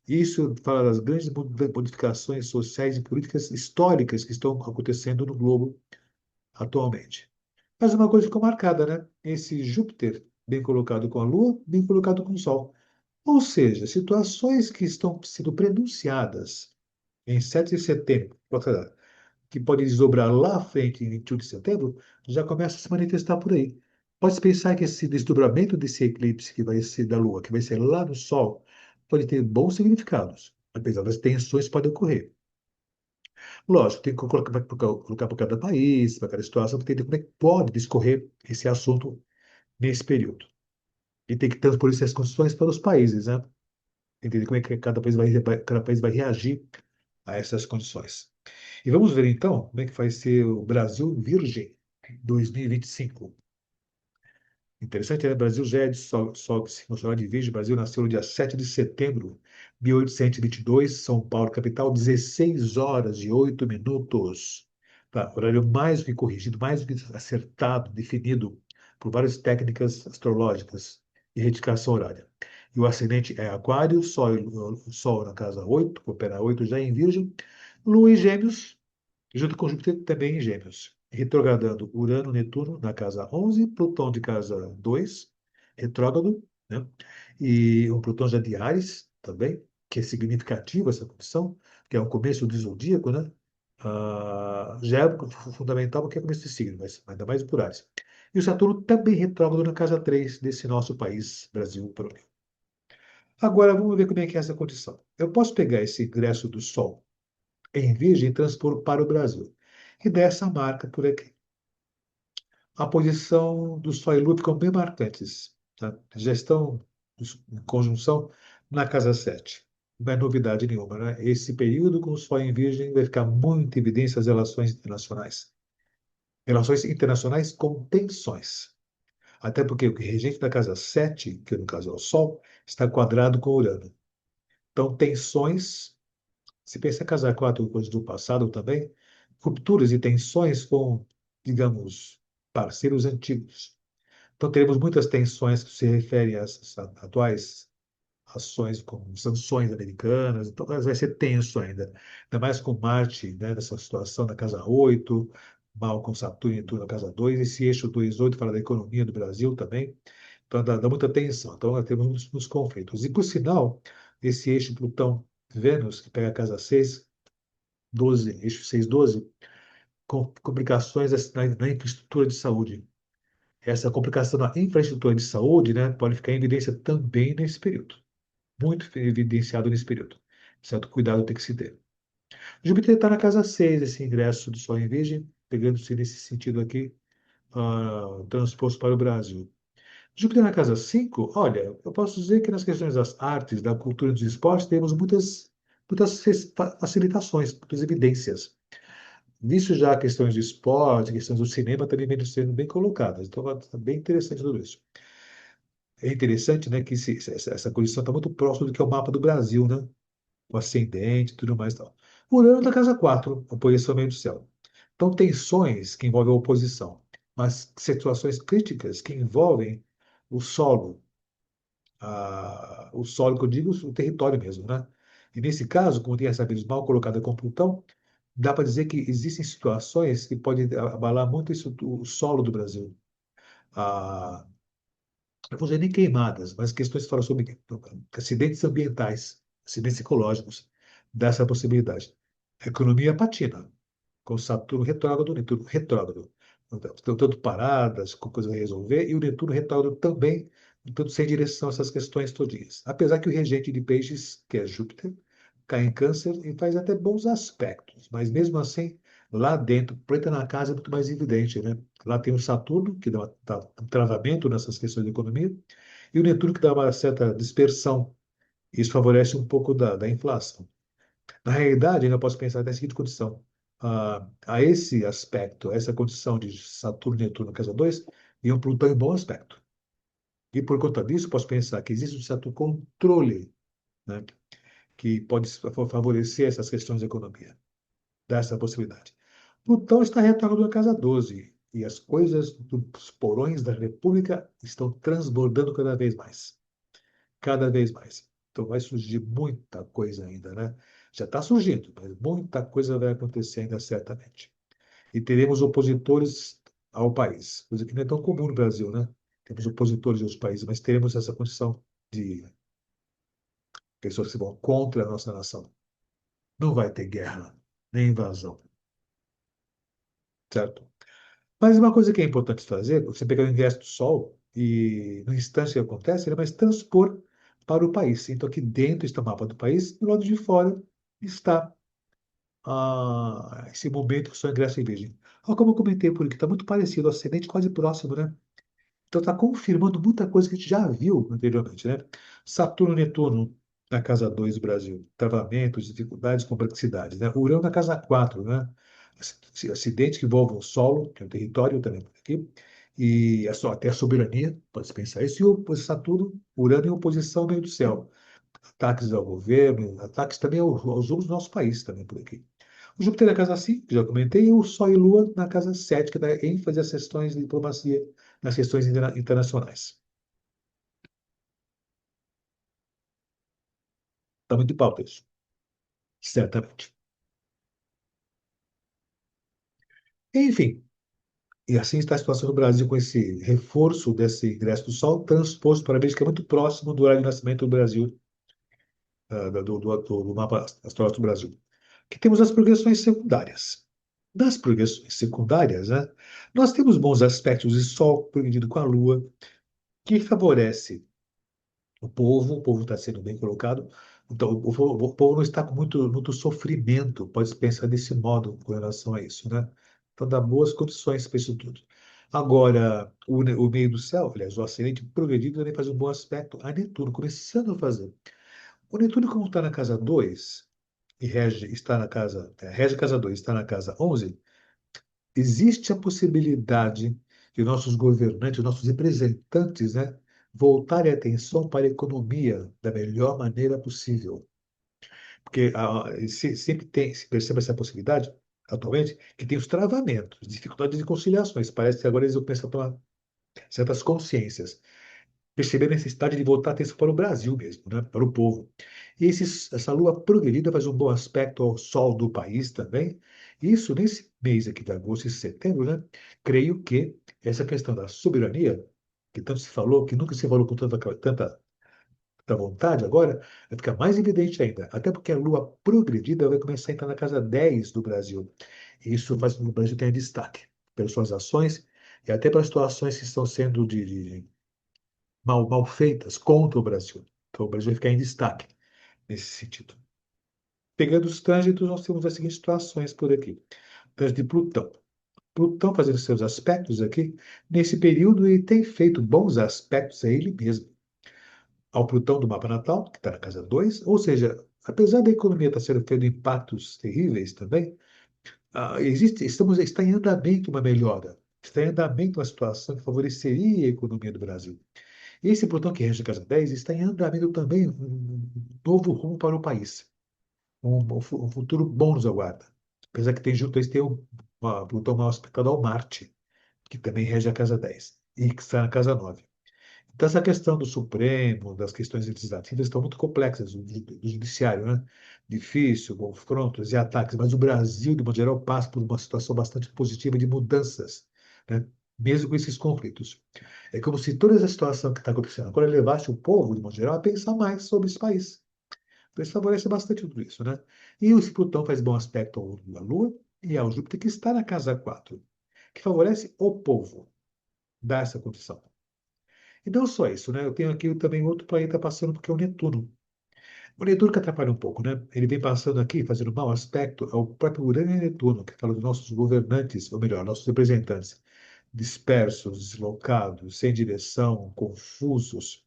Isso fala das grandes modificações sociais e políticas históricas que estão acontecendo no globo atualmente. Mas uma coisa ficou marcada, né? Esse Júpiter, bem colocado com a Lua, bem colocado com o Sol. Ou seja, situações que estão sendo prenunciadas em 7 de setembro, que pode desdobrar lá à frente em 21 de setembro, já começa a se manifestar por aí. Pode pensar que esse desdobramento desse eclipse que vai ser da Lua, que vai ser lá no Sol, pode ter bons significados, apesar das tensões que podem ocorrer. Lógico, tem que colocar para cada país, para cada situação, para entender como é que pode discorrer esse assunto nesse período. E tem que transpor essas condições para os países, né? Entender como é que cada país vai reagir a essas condições. E vamos ver então como é que vai ser o Brasil Virgem 2025. Interessante, né? O Brasil já é de Sol signo de Virgem. O Brasil nasceu no dia 7 de setembro de 1822, São Paulo, capital, 16 horas e 8 minutos. Tá, horário mais do que corrigido, mais do que acertado, definido por várias técnicas astrológicas e retificação horária. E o ascendente é Aquário, Sol na casa 8, opera 8 já em Virgem, Lua em Gêmeos, junto com Júpiter também em Gêmeos. Retrogradando Urano, Netuno na casa 11, Plutão de casa 2, retrógrado, né? E um Plutão já de Áries também, que é significativo essa condição, que é o começo do zodíaco, né? Já é fundamental porque é começo de signo, mas ainda mais por Áries. E o Saturno também retrógrado na casa 3 desse nosso país, Brasil, por aqui. Agora, vamos ver como é que é essa condição. Eu posso pegar esse ingresso do Sol em Virgem e transpor para o Brasil. E dessa marca por aqui. A posição do Sol e Lua ficam bem marcantes. Tá? Já estão em conjunção na casa 7. Não é novidade nenhuma, né? Esse período com o Sol em Virgem vai ficar muito em evidência as relações internacionais. Relações internacionais com tensões. Até porque o regente da casa 7, que no caso é o Sol, está quadrado com Urano. Então, tensões. Se pensa em casar quatro coisas do passado também, rupturas e tensões com, digamos, parceiros antigos. Então, teremos muitas tensões que se referem às atuais ações como sanções americanas, então vai ser tenso ainda mais com Marte, né, nessa situação da casa 8, mal com Saturno e Netuno na casa 2, esse eixo 2,8 fala da economia do Brasil também, então dá muita tensão, então nós temos muitos conflitos. E, por sinal, esse eixo Plutão-Vênus, que pega a casa 6, 12, eixo 6, 12, com complicações na infraestrutura de saúde. Essa complicação na infraestrutura de saúde, né, pode ficar em evidência também nesse período. Muito evidenciado nesse período. Certo cuidado tem que se ter. Júpiter está na casa 6, esse ingresso do Sol em Virgem, pegando-se nesse sentido aqui, transposto para o Brasil. Júpiter na casa 5, olha, eu posso dizer que nas questões das artes, da cultura e dos esportes, temos muitas facilitações, muitas evidências. Nisso já questões de esporte, questões do cinema também vêm sendo bem colocadas. Então, é bem interessante tudo isso. É interessante, né, que essa condição está muito próxima do que é o mapa do Brasil, né? O ascendente e tudo mais e tal. Urano da casa 4, oposição ao meio do céu. Então, tensões que envolvem a oposição, mas situações críticas que envolvem o solo, o solo que eu digo, o território mesmo, né? E nesse caso, como tem essa Vênus mal colocada com Plutão, dá para dizer que existem situações que podem abalar muito isso, o solo do Brasil. Ah, não vou dizer nem queimadas, mas questões que falam sobre acidentes ambientais, acidentes ecológicos, dessa possibilidade. A economia patina, com Saturno retrógrado, Netuno retrógrado. Estão tanto paradas, com coisas a resolver, e o Netuno retrógrado também, tanto sem direção a essas questões todinhas. Apesar que o regente de peixes, que é Júpiter, cai em câncer e faz até bons aspectos, mas mesmo assim, lá dentro, preta na casa é muito mais evidente, né? Lá tem o Saturno, que dá um travamento nessas questões de economia, e o Netuno, que dá uma certa dispersão. Isso favorece um pouco da inflação. Na realidade, ainda posso pensar na seguinte condição. A esse aspecto, a essa condição de Saturno e Netuno na casa 2, e um Plutão em bom aspecto. E por conta disso, posso pensar que existe um certo controle, né, que pode favorecer essas questões de economia. Dá essa possibilidade. Plutão está retrógrado na casa 12 e as coisas dos porões da República estão transbordando cada vez mais. Cada vez mais. Então vai surgir muita coisa ainda, né? Já está surgindo, mas muita coisa vai acontecer ainda certamente. E teremos opositores ao país, coisa que não é tão comum no Brasil, né? Temos opositores aos países, mas teremos essa condição de pessoas que vão contra a nossa nação. Não vai ter guerra, nem invasão, certo? Mas uma coisa que é importante fazer, você pegar o ingresso do Sol e no instante que acontece, ele vai transpor para o país. Então, aqui dentro está o mapa do país, do lado de fora está esse momento que o Sol ingressa em Virgem. Olha como eu comentei por aqui, está muito parecido, o ascendente quase próximo, né? Então está confirmando muita coisa que a gente já viu anteriormente, né? Saturno e Netuno na casa 2 do Brasil. Travamentos, dificuldades, complexidades, né? Urano na casa 4, né? Acidentes que envolvem o solo, que é o território também por aqui, e até a soberania, pode-se pensar isso, e o Saturno, Urano em oposição ao meio do céu. Ataques ao governo, ataques também aos outros do nosso país também por aqui. O Júpiter na casa 5, que já comentei, e o Sol e Lua na casa 7, que dá ênfase às questões de diplomacia, nas questões internacionais. Está muito de pauta isso, certamente. Enfim, E assim está a situação do Brasil com esse reforço desse ingresso do Sol transposto para a Bélgica, que é muito próximo do horário de nascimento do Brasil, do mapa astrológico do Brasil. Que temos as progressões secundárias. Das progressões secundárias, né, nós temos bons aspectos de Sol progredindo com a Lua, que favorece o povo está sendo bem colocado. Então, o povo não está com muito sofrimento, pode pensar desse modo com relação a isso, né? Então, dá boas condições para isso tudo. Agora, o meio do céu, aliás, o ascendente progredido também faz um bom aspecto a Netuno, começando a fazer. O Netuno, como está na casa 2 e está na casa, rege a casa 2, está na casa 11, existe a possibilidade de nossos governantes, nossos representantes, né, voltarem a atenção para a economia da melhor maneira possível. Porque sempre tem, se percebe essa possibilidade, atualmente, que tem os travamentos, dificuldades de conciliações. Parece que agora eles vão começar a tomar certas consciências, perceber a necessidade de voltar a atenção para o Brasil mesmo, né, para o povo. E essa lua progredida faz um bom aspecto ao sol do país também. Isso nesse mês aqui de agosto e setembro, né? Creio que essa questão da soberania, que tanto se falou, que nunca se falou com tanta vontade agora, vai ficar mais evidente ainda. Até porque a lua progredida vai começar a entrar na casa 10 do Brasil. E isso faz com que o Brasil tenha destaque pelas suas ações e até pelas situações que estão sendo de mal feitas contra o Brasil. Então, o Brasil vai ficar em destaque nesse sentido. Pegando os trânsitos, nós temos as seguintes situações por aqui. Trânsito de Plutão. Plutão fazendo seus aspectos aqui, nesse período, ele tem feito bons aspectos a ele mesmo. Ao Plutão do mapa natal, que está na casa 2, ou seja, apesar da economia estar sendo feita impactos terríveis também, está em andamento uma melhora. Está em andamento uma situação que favoreceria a economia do Brasil. Esse Plutão que rege a casa 10 está em andamento também um novo rumo para o país. Um futuro bom nos aguarda. Apesar que tem junto a isso tem Plutão mal aspectado ao Marte, que também rege a casa 10 e que está na casa 9. Então, essa questão do Supremo, das questões legislativas, estão muito complexas, do judiciário, né? Difícil, confrontos e ataques, mas o Brasil, de modo geral, passa por uma situação bastante positiva de mudanças, né? Mesmo com esses conflitos. É como se toda essa situação que está acontecendo agora levasse o povo, de modo geral, a pensar mais sobre esse país. Então, isso favorece bastante tudo isso, né? E o Plutão faz bom aspecto à Lua e ao Júpiter, que está na casa 4, que favorece o povo, dá essa condição. E não só isso, né? Eu tenho aqui também outro planeta passando, porque é o Netuno. O Netuno que atrapalha um pouco, né? Ele vem passando aqui, fazendo mau aspecto ao próprio Urano e Netuno, que fala dos nossos governantes, ou melhor, nossos representantes, dispersos, deslocados, sem direção, confusos,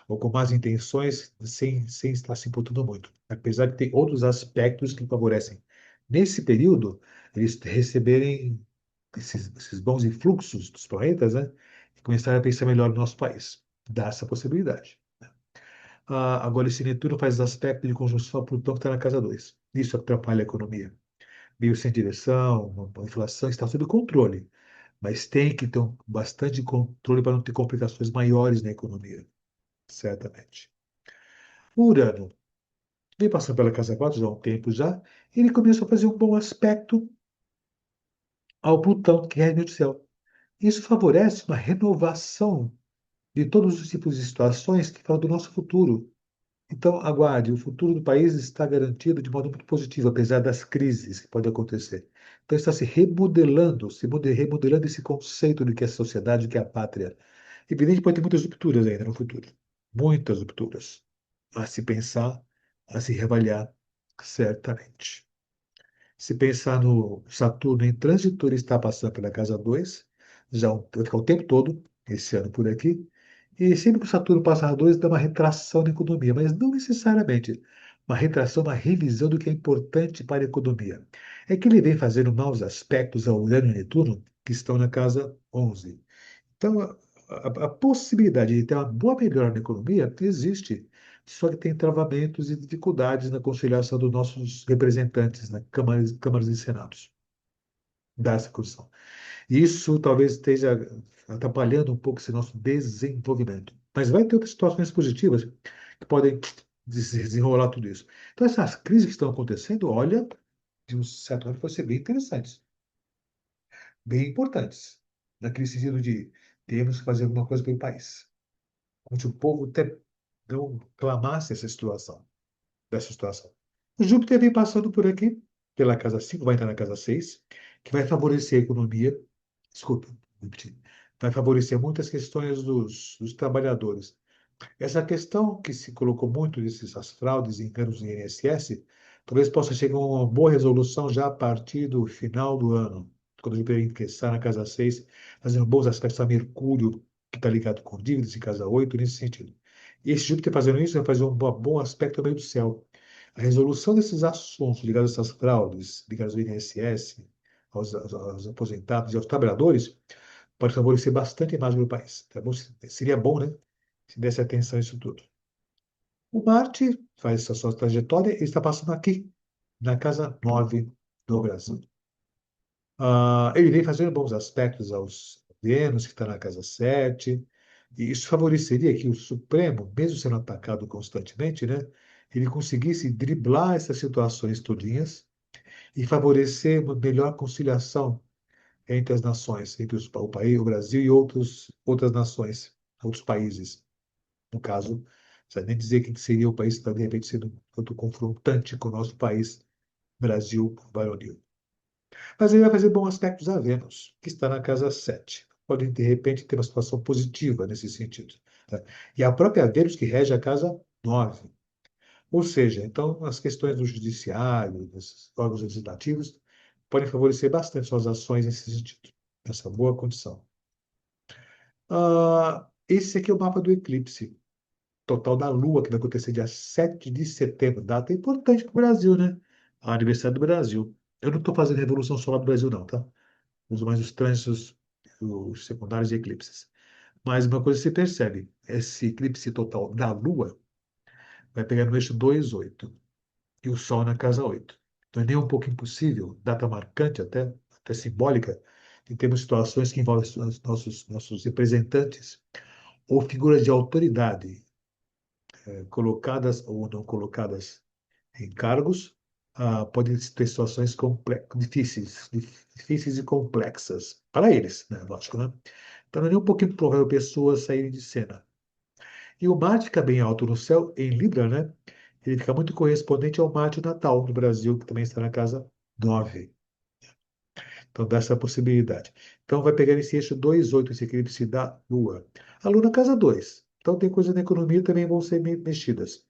ou com más intenções, sem estar se importando muito. Apesar de ter outros aspectos que favorecem, nesse período, eles receberem esses bons influxos dos planetas, né? E começar a pensar melhor no nosso país. Dá essa possibilidade. Agora, esse Netuno faz aspecto de conjunção a Plutão que está na casa 2. Isso atrapalha a economia. Meio sem direção, a inflação está sob controle, mas tem que ter bastante controle para não ter complicações maiores na economia, certamente. O Urano vem passando pela casa 4 já há um tempo já, e ele começou a fazer um bom aspecto ao Plutão, que é o céu. Isso favorece uma renovação de todos os tipos de situações que falam do nosso futuro. Então, aguarde, o futuro do país está garantido de modo muito positivo, apesar das crises que podem acontecer. Então, está se remodelando, remodelando esse conceito do que é a sociedade, do que é a pátria. Evidente que pode ter muitas rupturas ainda no futuro. Muitas rupturas. A se pensar, a se reavaliar, certamente. Se pensar no Saturno em trânsito, ele está passando pela casa 2, já vai ficar o tempo todo, esse ano por aqui. E sempre que o Saturno passa na 2, dá uma retração na economia, mas não necessariamente uma retração, uma revisão do que é importante para a economia. É que ele vem fazendo maus aspectos ao Urano e Netuno, que estão na casa 11. Então, a possibilidade de ter uma boa melhora na economia existe, só que tem travamentos e dificuldades na conciliação dos nossos representantes na câmaras e senados dessa condição. Isso talvez esteja atrapalhando um pouco esse nosso desenvolvimento. Mas vai ter outras situações positivas que podem desenrolar tudo isso. Então, essas crises que estão acontecendo, olha, de um certo modo, vão ser bem interessantes, bem importantes. naquele sentido de temos que fazer alguma coisa pelo país. Como se o povo até não clamasse dessa situação. O Júpiter vem passando por aqui, pela casa 5, vai entrar na casa 6, que vai favorecer a economia. Desculpa, repetir. Vai favorecer muitas questões dos trabalhadores. Essa questão que se colocou muito dessas fraudes e enganos no INSS, talvez possa chegar a uma boa resolução já a partir do final do ano, quando o Júpiter ingressar na casa 6, fazendo bons aspectos a Mercúrio, que está ligado com dívidas, em casa 8 nesse sentido. E esse Júpiter fazendo isso vai fazer um bom aspecto ao meio do céu. A resolução desses assuntos ligados a essas fraudes, ligados ao INSS, aos aposentados e aos trabalhadores, pode favorecer bastante a imagem do país. Tá bom? Seria bom, né? Se desse atenção a isso tudo. O Marte faz essa sua trajetória e está passando aqui, na casa 9 do Brasil. Ele vem fazendo bons aspectos aos Vênus, que está na casa 7, e isso favoreceria que o Supremo, mesmo sendo atacado constantemente, né, ele conseguisse driblar essas situações todinhas e favorecer uma melhor conciliação entre as nações, entre o país, o Brasil e outras nações, outros países. No caso, não precisa nem dizer que seria o país que está, de repente, sendo tanto confrontante com o nosso país, Brasil varonil. Mas ele vai fazer bons aspectos a Vênus, que está na casa 7. Pode, de repente, ter uma situação positiva nesse sentido. Tá? E a própria Vênus que rege a casa 9. Ou seja, então, as questões do judiciário, dos órgãos legislativos, podem favorecer bastante suas ações nesse sentido, nessa boa condição. Esse aqui é o mapa do eclipse total da Lua, que vai acontecer dia 7 de setembro. Data importante para o Brasil, né? A aniversário do Brasil. Eu não estou fazendo Revolução Solar do Brasil, não, tá? Uso mais os trânsitos, os secundários e eclipses. Mas uma coisa se percebe: esse eclipse total da Lua vai pegar no eixo 2,8 e o Sol na casa 8. Então é nem um pouco impossível, data marcante até simbólica, em termos de situações que envolvem os nossos representantes ou figuras de autoridade, colocadas ou não colocadas em cargos, podem ter situações difíceis e complexas para eles, né? Lógico, né? Então, não é nem um pouquinho provável pessoas saírem de cena. E o Marte fica bem alto no céu, em Libra, né? Ele fica muito correspondente ao Marte natal no Brasil, que também está na casa 9. Então, dá essa possibilidade. Então, vai pegar esse eixo 2,8, esse eclipse da Lua. A Lua na casa 2. Então, tem coisas na economia também vão ser mexidas.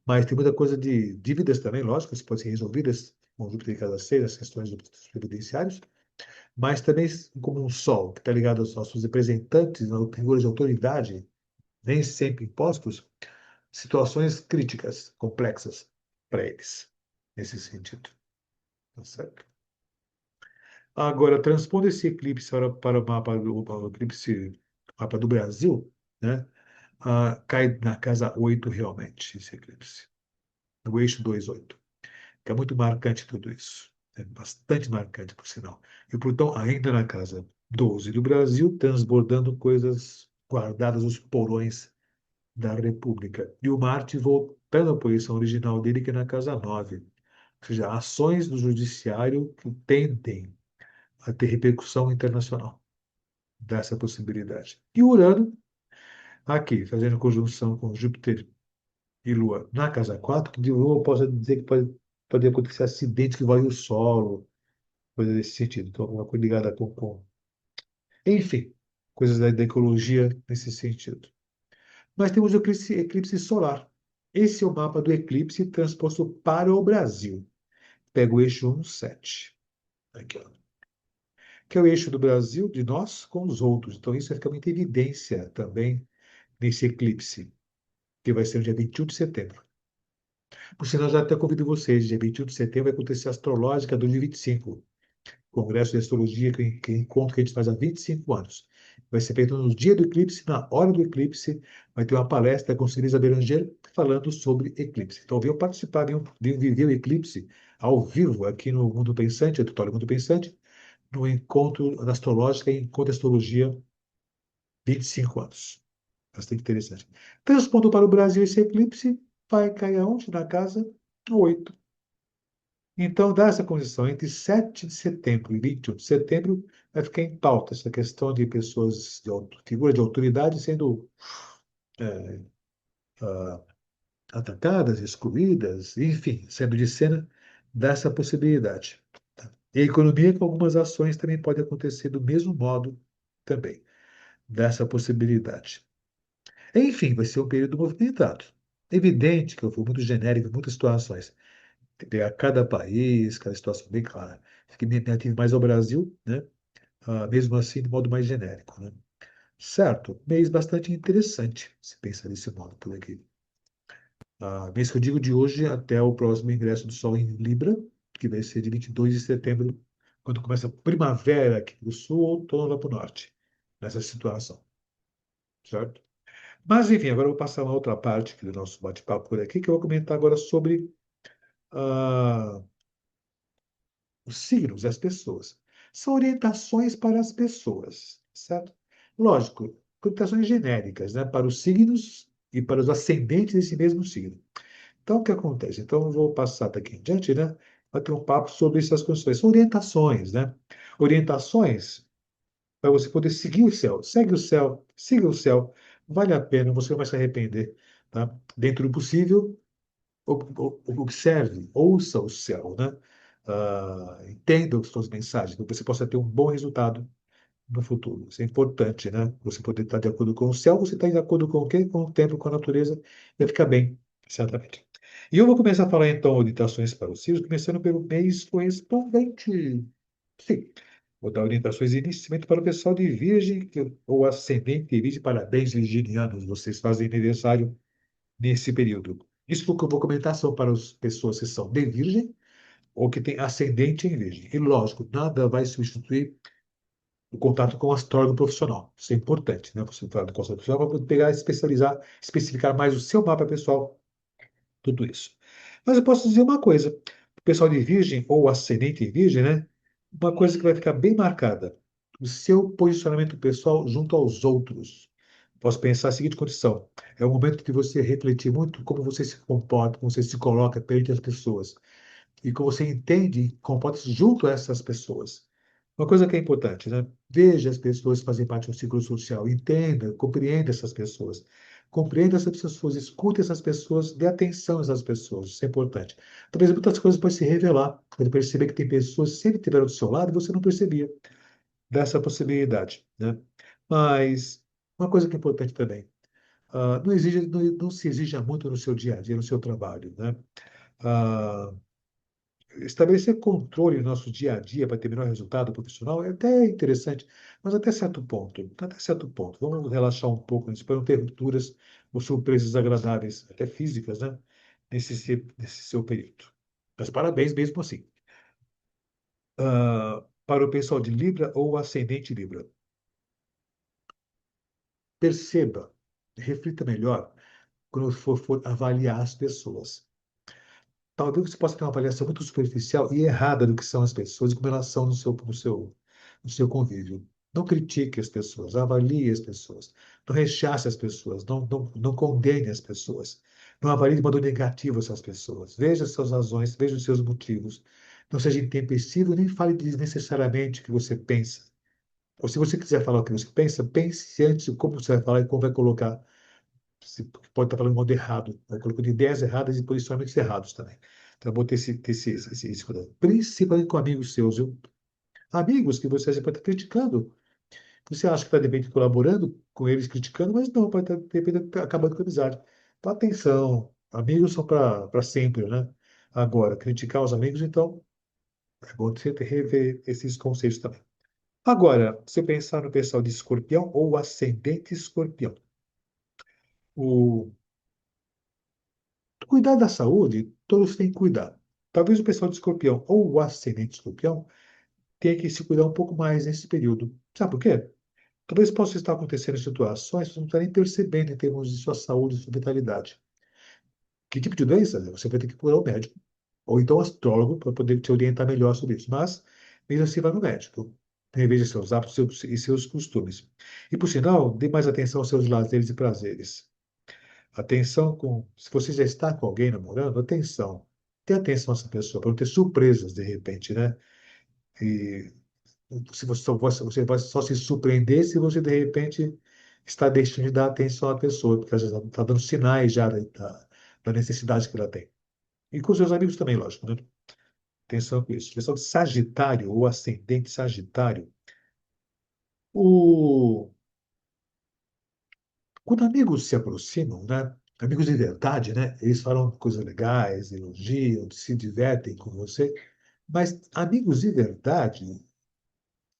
Mas tem muita coisa de dívidas também, lógico, que podem ser resolvidas com o Júpiter em casa 6, as questões dos previdenciários. Mas também, como um Sol, que está ligado aos nossos representantes, na figura de autoridade, nem sempre impostos, situações críticas, complexas para eles, nesse sentido. Tá certo? Agora, transpondo esse eclipse para o mapa o eclipse, mapa do Brasil, né? Cai na casa 8 realmente, esse eclipse, no eixo 2,8. Que é muito marcante tudo isso. É bastante marcante, por sinal. E o Plutão ainda na casa 12 do Brasil, transbordando coisas guardadas nos porões da República. E o Marte voltando à posição original dele, que é na casa 9. Ou seja, ações do judiciário que tendem a ter repercussão internacional dessa possibilidade. E Urano, aqui, fazendo conjunção com Júpiter e Lua na casa 4, que de Lua eu posso dizer que pode acontecer acidentes que envolvem o solo, coisas desse sentido. Então, alguma coisa ligada com. Enfim, coisas da ecologia nesse sentido. Mas temos o eclipse solar. Esse é o mapa do eclipse transposto para o Brasil. Pega o eixo 1,7. Aqui, ó. Que é o eixo do Brasil, de nós com os outros. Então, isso vai ficar muito em evidência também nesse eclipse, que vai ser no dia 21 de setembro. Por sinal, já até convido vocês, dia 21 de setembro vai acontecer a Astrológica 2025, Congresso de Astrologia, que encontro que a gente faz há 25 anos. Vai ser feito no dia do eclipse, na hora do eclipse, vai ter uma palestra com Celisa Beranger falando sobre eclipse. Então, venham participar, venham viver o eclipse ao vivo aqui no Mundo Pensante, Auditório Mundo Pensante, no encontro da Astrológica e Encontro de Astrologia 25 anos. Bastante interessante. Transpondo para o Brasil esse eclipse, vai cair aonde? Na casa 8. Então, dá essa condição, entre 7 de setembro e 21 de setembro, vai ficar em pauta essa questão de pessoas, figura de autoridade sendo é, ah, atacadas, excluídas, enfim, saindo de cena, dá essa possibilidade. Tá? E a economia, com algumas ações, também pode acontecer do mesmo modo também, dessa possibilidade. Enfim, vai ser um período movimentado. Evidente que eu vou muito genérico em muitas situações. Tem que pegar cada país, cada situação bem clara. Fiquei me atento mais ao Brasil, né? Mesmo assim, de modo mais genérico, né? Certo, mês bastante interessante, se pensar desse modo por aqui. Mês que eu digo de hoje até o próximo ingresso do Sol em Libra, que vai ser de 22 de setembro, quando começa a primavera aqui do sul, outono lá para o norte, nessa situação, certo? Mas, enfim, agora eu vou passar uma outra parte aqui do nosso bate-papo por aqui, que eu vou comentar agora sobre ah, os signos, as pessoas. São orientações para as pessoas, certo? Lógico, orientações genéricas, né, para os signos e para os ascendentes desse mesmo signo. Então, o que acontece? Então, eu vou passar daqui em diante, né? Vai ter um papo sobre essas questões. São orientações, né? Orientações para você poder seguir o céu. Segue o céu, siga o céu. Vale a pena, você não vai se arrepender, tá? Dentro do possível, observe, ouça o céu, né? Entenda as suas mensagens, para que você possa ter um bom resultado no futuro. Isso é importante, né? Você poder estar de acordo com o céu, você está de acordo com o quê? Com o tempo, com a natureza, vai ficar bem, certamente. E eu vou começar a falar então orientações para os signos, começando pelo mês correspondente. Sim, vou dar orientações inicialmente para o pessoal de Virgem, ou ascendente de Virgem. Parabéns, virginianos, vocês fazem aniversário nesse período. Isso que eu vou comentar são para as pessoas que são de Virgem ou que têm ascendente em Virgem. E lógico, nada vai substituir o contato com o astrólogo profissional. Isso é importante, né? Você falar do contato profissional para poder pegar, especializar, especificar mais o seu mapa pessoal, tudo isso. Mas eu posso dizer uma coisa, o pessoal de Virgem ou ascendente em Virgem, né? Uma coisa que vai ficar bem marcada, o seu posicionamento pessoal junto aos outros. Posso pensar a seguinte condição: é o momento de você refletir muito como você se comporta, como você se coloca perante as pessoas e como você entende e comporta-se junto a essas pessoas. Uma coisa que é importante, né? Veja as pessoas que fazem parte de um ciclo social, entenda, compreenda essas pessoas. Compreenda essas pessoas, escute essas pessoas, dê atenção a essas pessoas, isso é importante. Talvez muitas coisas podem se revelar, pode perceber que tem pessoas que sempre estiveram do seu lado e você não percebia dessa possibilidade, né? Mas uma coisa que é importante também, não se exija muito no seu dia a dia, no seu trabalho, né? Ah, Estabelecer controle no nosso dia a dia para ter melhor resultado profissional é até interessante, mas até certo ponto. Até certo ponto. Vamos relaxar um pouco nisso, para não ter rupturas ou surpresas agradáveis, até físicas, né? Nesse seu período. Mas parabéns mesmo assim. Para o pessoal de Libra ou ascendente Libra, perceba, reflita melhor quando for avaliar as pessoas. Talvez você possa ter uma avaliação muito superficial e errada do que são as pessoas e como elas são no seu convívio. Não critique as pessoas, avalie as pessoas. Não rechace as pessoas, não condene as pessoas. Não avalie de modo negativo essas pessoas. Veja as suas razões, veja os seus motivos. Não seja intempestivo, nem fale desnecessariamente o que você pensa. Ou se você quiser falar o que você pensa, pense antes de como você vai falar e como vai colocar. Você pode estar falando de modo errado, vai colocando ideias erradas e posicionamentos errados também. Então, é bom ter esse cuidado. Principalmente com amigos seus, viu? Amigos que você pode estar criticando. Você acha que está, de repente, colaborando com eles, criticando, mas não, pode estar, de repente, tá acabando com a amizade. Então, atenção. Amigos são para sempre, né? Agora, criticar os amigos, então, é bom você rever esses conceitos também. Agora, você pensar no pessoal de escorpião ou ascendente escorpião. O Cuidar da saúde, todos têm que cuidar. Talvez o pessoal de escorpião ou o ascendente escorpião tenha que se cuidar um pouco mais nesse período. Sabe por quê? Talvez possa estar acontecendo situações que você não está nem percebendo em termos de sua saúde e sua vitalidade. Que tipo de doença? Você vai ter que procurar o médico. Ou então astrólogo para poder te orientar melhor sobre isso. Mas, mesmo assim, vai no médico. Reveja seus hábitos e seus costumes. E, por sinal, dê mais atenção aos seus lazeres e prazeres. Atenção com. Se você já está com alguém namorando, atenção. ter atenção a essa pessoa, para não ter surpresas de repente, né? E se você vai só se surpreender se você de repente está deixando de dar atenção à pessoa, porque às vezes ela está dando sinais já da necessidade que ela tem. E com seus amigos também, lógico, né? Atenção com isso. Pessoal de Sagitário ou ascendente Sagitário, o... quando amigos se aproximam, né? Amigos de verdade, né? Eles falam coisas legais, elogiam, se divertem com você. Mas amigos de verdade,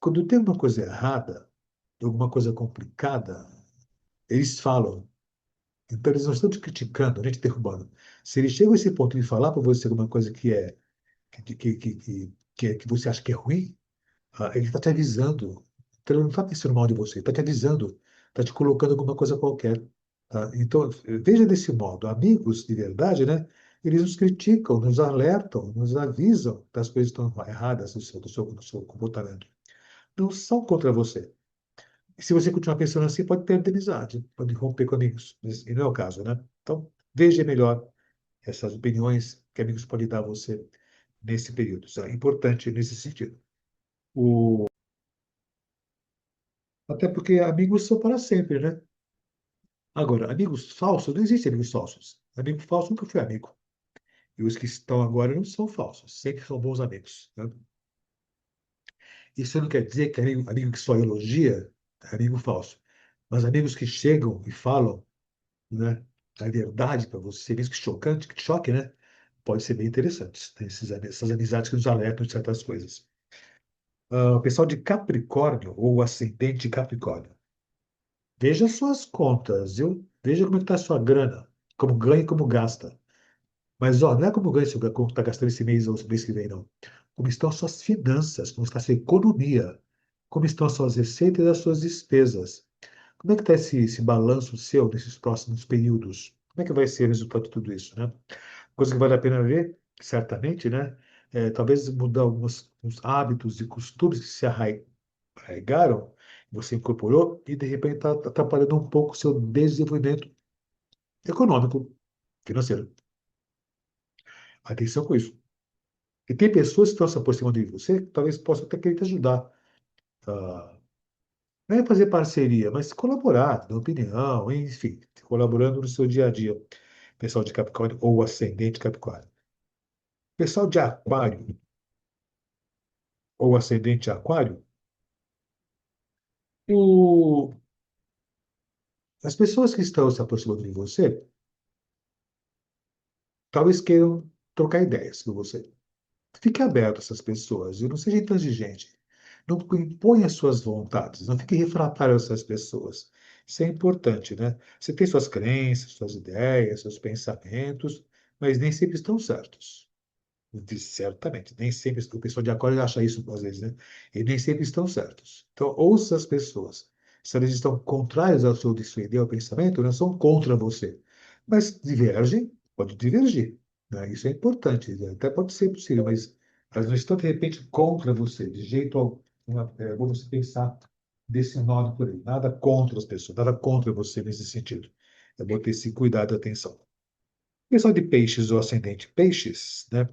quando tem uma coisa errada, alguma coisa complicada, eles falam. Então eles não estão te criticando, nem te derrubando. Se eles chegam a esse ponto de falar para você alguma coisa que você acha que é ruim, ele está te avisando. Então ele não está pensando mal de você, está te avisando, está te colocando alguma coisa qualquer. Tá? Então, veja desse modo, amigos de verdade, né? Eles nos criticam, nos alertam, nos avisam das coisas que estão erradas no seu comportamento. Não são contra você. E se você continuar pensando assim, pode perder amizade, pode romper com amigos. E não é o caso, né? Então, veja melhor essas opiniões que amigos podem dar a você nesse período. Isso é importante nesse sentido. O... Até porque amigos são para sempre, né? Agora, amigos falsos, não existem amigos falsos. Amigo falso nunca foi amigo. E os que estão agora não são falsos, sempre são bons amigos, né? Isso não quer dizer que amigo que só elogia é amigo falso. Mas amigos que chegam e falam, né, a verdade para você, mesmo que chocante, que choque, né? Pode ser bem interessante. Tem essas amizades que nos alertam de certas coisas. O pessoal de Capricórnio, ou ascendente Capricórnio, veja suas contas, viu? Veja como é que está a sua grana, como ganha e como gasta. Mas, ó, não é como ganha, como está gastando esse mês ou esse mês que vem, não. Como estão as suas finanças, como está a sua economia, como estão as suas receitas e as suas despesas. Como é que está esse balanço seu nesses próximos períodos? Como é que vai ser o resultado de tudo isso, né? Coisa que vale a pena ver, certamente, né? Talvez mudar alguns uns hábitos e costumes que se arraigaram, você incorporou, e de repente está atrapalhando um pouco o seu desenvolvimento econômico, financeiro. Atenção com isso. E tem pessoas que estão se aproximando de você que talvez possam até querer te ajudar. Não é fazer parceria, mas colaborar, dar opinião, enfim, colaborando no seu dia a dia. Pessoal de Capricórnio ou ascendente Capricórnio. Pessoal de Aquário ou ascendente Aquário, o... as pessoas que estão se aproximando de você talvez queiram trocar ideias com você. Fique aberto a essas pessoas e não seja intransigente. Não imponha suas vontades, não fique refratário a essas pessoas. Isso é importante, né? Você tem suas crenças, suas ideias, seus pensamentos, mas nem sempre estão certos. Certamente, nem sempre o pessoal de Aquário acha isso às vezes, né? E nem sempre estão certos. Então, ouça as pessoas. Se elas estão contrárias sua ideia, ao pensamento, não são contra você. Mas divergem, pode divergir, né? Isso é importante, né? Até pode ser possível, mas elas não estão, de repente, contra você, de jeito algum. É bom você pensar desse modo por aí. Nada contra as pessoas, nada contra você nesse sentido. É bom ter esse cuidado e atenção. Pessoal de peixes ou ascendente peixes, né?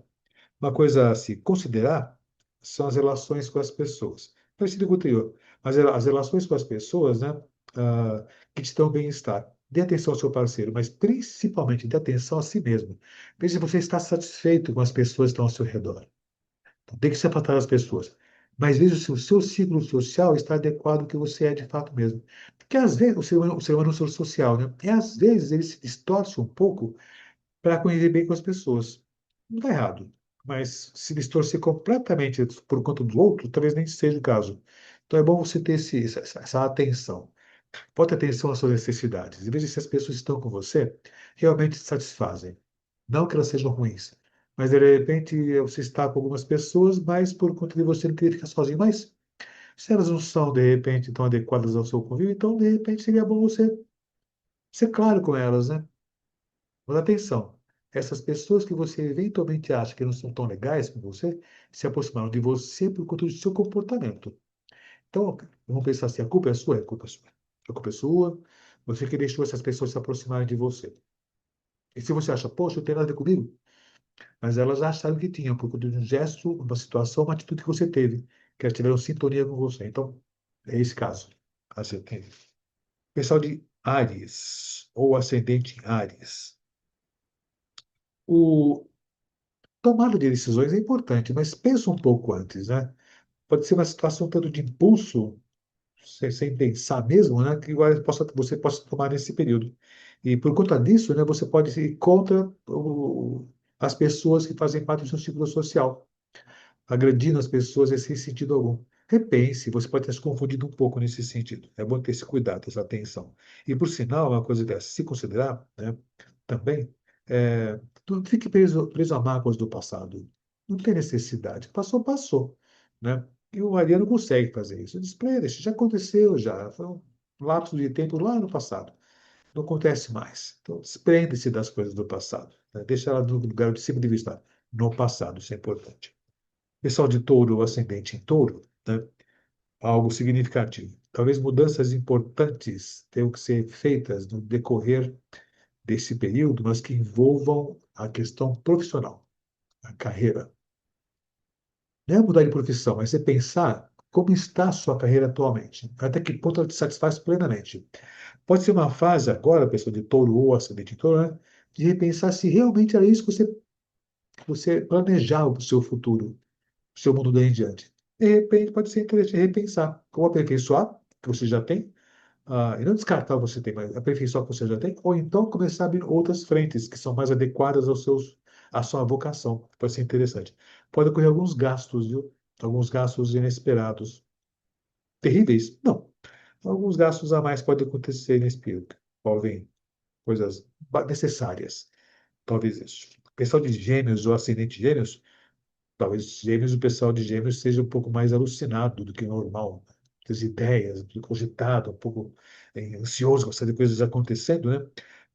Uma coisa a se considerar são as relações com as pessoas. Parecido com o anterior, mas as relações com as pessoas, né, que te dão bem-estar. Dê atenção ao seu parceiro, mas principalmente dê atenção a si mesmo. Veja se você está satisfeito com as pessoas que estão ao seu redor. Então, tem que se afastar das pessoas. Mas veja se o seu ciclo social está adequado ao que você é de fato mesmo. Porque às vezes o ser humano é um ser social, né? E às vezes ele se distorce um pouco para conviver bem com as pessoas. Não está errado, mas se distorcer completamente por conta do outro, talvez nem seja o caso. Então é bom você ter essa atenção. Bote atenção às suas necessidades e veja se as pessoas que estão com você realmente te satisfazem. Não que elas sejam ruins, mas de repente você está com algumas pessoas, mas por conta de você não querer ficar sozinho. Mas se elas não são, de repente, tão adequadas ao seu convívio, então, de repente, seria bom você ser claro com elas, né? Mas atenção, essas pessoas que você eventualmente acha que não são tão legais com você, se aproximaram de você por conta do seu comportamento. Então, vamos pensar assim, a culpa é sua? A culpa é sua. A culpa é sua, você que deixou essas pessoas se aproximarem de você. E se você acha, poxa, não tem nada a ver comigo, mas elas acharam que tinham, por conta de um gesto, uma situação, uma atitude que você teve, que elas tiveram sintonia com você. Então, é esse caso. Assim, pessoal de Áries, ou ascendente em Áries. O tomada de decisões é importante, mas pensa um pouco antes, né? Pode ser uma situação tanto de impulso, sem pensar mesmo, né? Que você possa tomar nesse período. E por conta disso, né, você pode ir contra as pessoas que fazem parte do seu ciclo social, agredindo as pessoas sem sentido algum. Repense, você pode ter se confundido um pouco nesse sentido. É bom ter esse cuidado, essa atenção. E, por sinal, uma coisa dessa, se considerar, né, também, não fique preso a mágoas do passado. Não tem necessidade. Passou, passou. Né? E o Ariano consegue fazer isso. Desprenda, isso já aconteceu, já. Foi um lapso de tempo lá no passado. Não acontece mais. Então, desprende-se das coisas do passado. Né? Deixa ela no lugar de sempre de vista no passado, isso é importante. Pessoal de touro, ascendente em touro, né? Algo significativo. Talvez mudanças importantes tenham que ser feitas no decorrer desse período, mas que envolvam a questão profissional, a carreira. Não é mudar de profissão, mas é pensar como está a sua carreira atualmente, até que ponto ela te satisfaz plenamente. Pode ser uma fase agora, pessoa de touro ou ascendente em touro, né? De repensar se realmente era isso que você planejava para o seu futuro, o seu mundo daí em diante. De repente, pode ser interessante repensar como aperfeiçoar o que você já tem, e não descartar o que você tem, mas aperfeiçoar o que você já tem, ou então começar a abrir outras frentes que são mais adequadas à sua vocação. Pode ser interessante. Pode ocorrer alguns gastos, viu? Alguns gastos inesperados. Terríveis? Não. Alguns gastos a mais podem acontecer nesse período. Envolvem coisas necessárias. Talvez isso. O pessoal de Gêmeos ou ascendente de Gêmeos. Talvez Gêmeos, o pessoal de Gêmeos seja um pouco mais alucinado do que o normal. As ideias, um pouco agitado, um pouco ansioso com essas coisas acontecendo, né?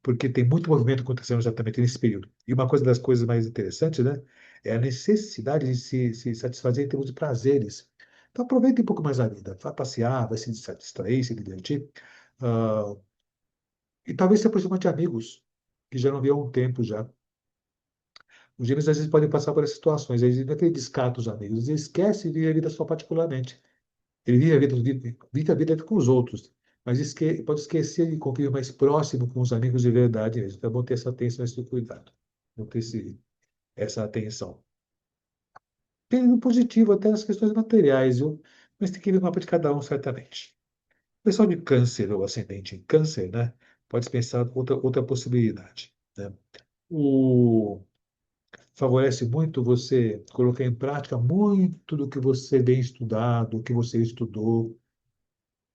Porque tem muito movimento acontecendo exatamente nesse período. E uma coisa das coisas mais interessantes, né? É a necessidade de se satisfazer em termos de prazeres. Então aproveite um pouco mais a vida. Vá passear, vai se distrair, se divertir. Ah, e talvez se aproximar de amigos que já não viam há um tempo já. Os gêmeos às vezes podem passar por essas situações. Eles não é que ele descarta os amigos, ele esquece de viver a vida só particularmente. Ele vive a vida com os outros, mas pode esquecer de conviver mais próximo com os amigos de verdade mesmo. Então é bom ter essa atenção, esse cuidado. Não ter essa atenção. Tem um positivo até nas questões materiais, viu? Mas tem que ver o mapa de cada um, certamente. O pessoal de câncer ou ascendente em câncer, né? Pode pensar outra possibilidade, né? O favorece muito você colocar em prática muito do que você tem estudado, do que você estudou.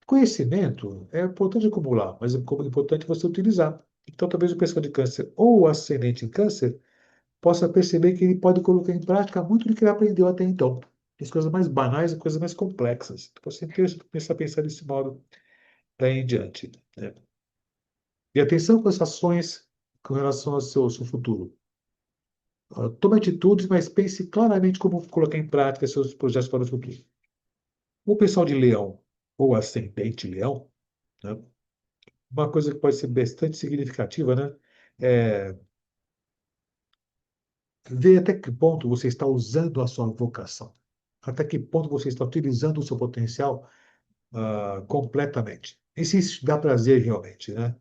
Conhecimento é importante acumular, mas é importante você utilizar. Então, talvez o pessoal de câncer ou o ascendente em câncer possa perceber que ele pode colocar em prática muito do que ele aprendeu até então. As coisas mais banais e coisas mais complexas. Então, você tem que começar a pensar desse modo daí em diante, né? E atenção com as ações com relação ao seu futuro. Tome atitudes, mas pense claramente como colocar em prática seus projetos para o futuro. O pessoal de Leão ou ascendente Leão, né? Uma coisa que pode ser bastante significativa, né? É ver até que ponto você está usando a sua vocação, até que ponto você está utilizando o seu potencial completamente. E se isso dá prazer realmente, né?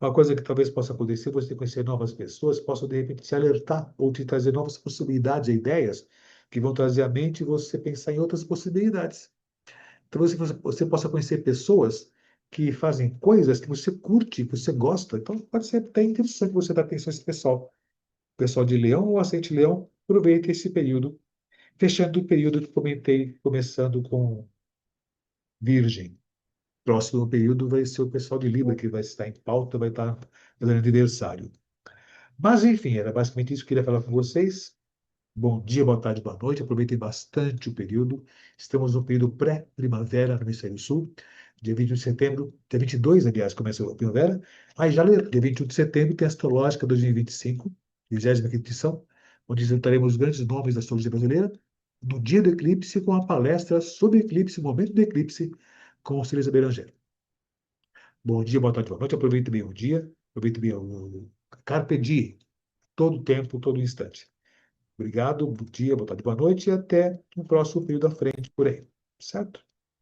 Uma coisa que talvez possa acontecer, você conhecer novas pessoas, possam de repente te alertar ou te trazer novas possibilidades e ideias que vão trazer à mente você pensar em outras possibilidades. Então você possa conhecer pessoas que fazem coisas que você curte, que você gosta. Então pode ser até interessante você dar atenção a esse pessoal. Pessoal de Leão ou Ascendente Leão, aproveite esse período. Fechando o período que comentei, começando com Virgem. Próximo período vai ser o pessoal de Libra que vai estar em pauta, vai estar fazendo aniversário. Mas, enfim, era basicamente isso que eu queria falar com vocês. Bom dia, boa tarde, boa noite. Aproveitem bastante o período. Estamos no período pré-primavera no Hemisfério Sul. Dia 21 de setembro, dia 22, aliás, começa a primavera. Aí já, dia 21 de setembro, tem a Astrológica 2025, 25ª edição, onde juntaremos os grandes nomes da astrologia brasileira, no dia do eclipse, com a palestra sobre eclipse, momento do eclipse, com Celisa Beranger. Bom dia, boa tarde, boa noite. Aproveite bem o dia, aproveite bem o Carpe Diem, todo tempo, todo instante. Obrigado, bom dia, boa tarde, boa noite e até o próximo período da frente por aí, certo?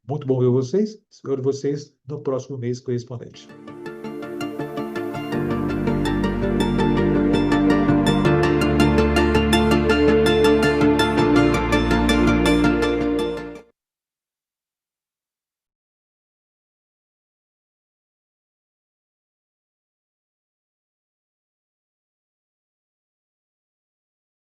Muito bom ver vocês. Espero vocês no próximo mês correspondente.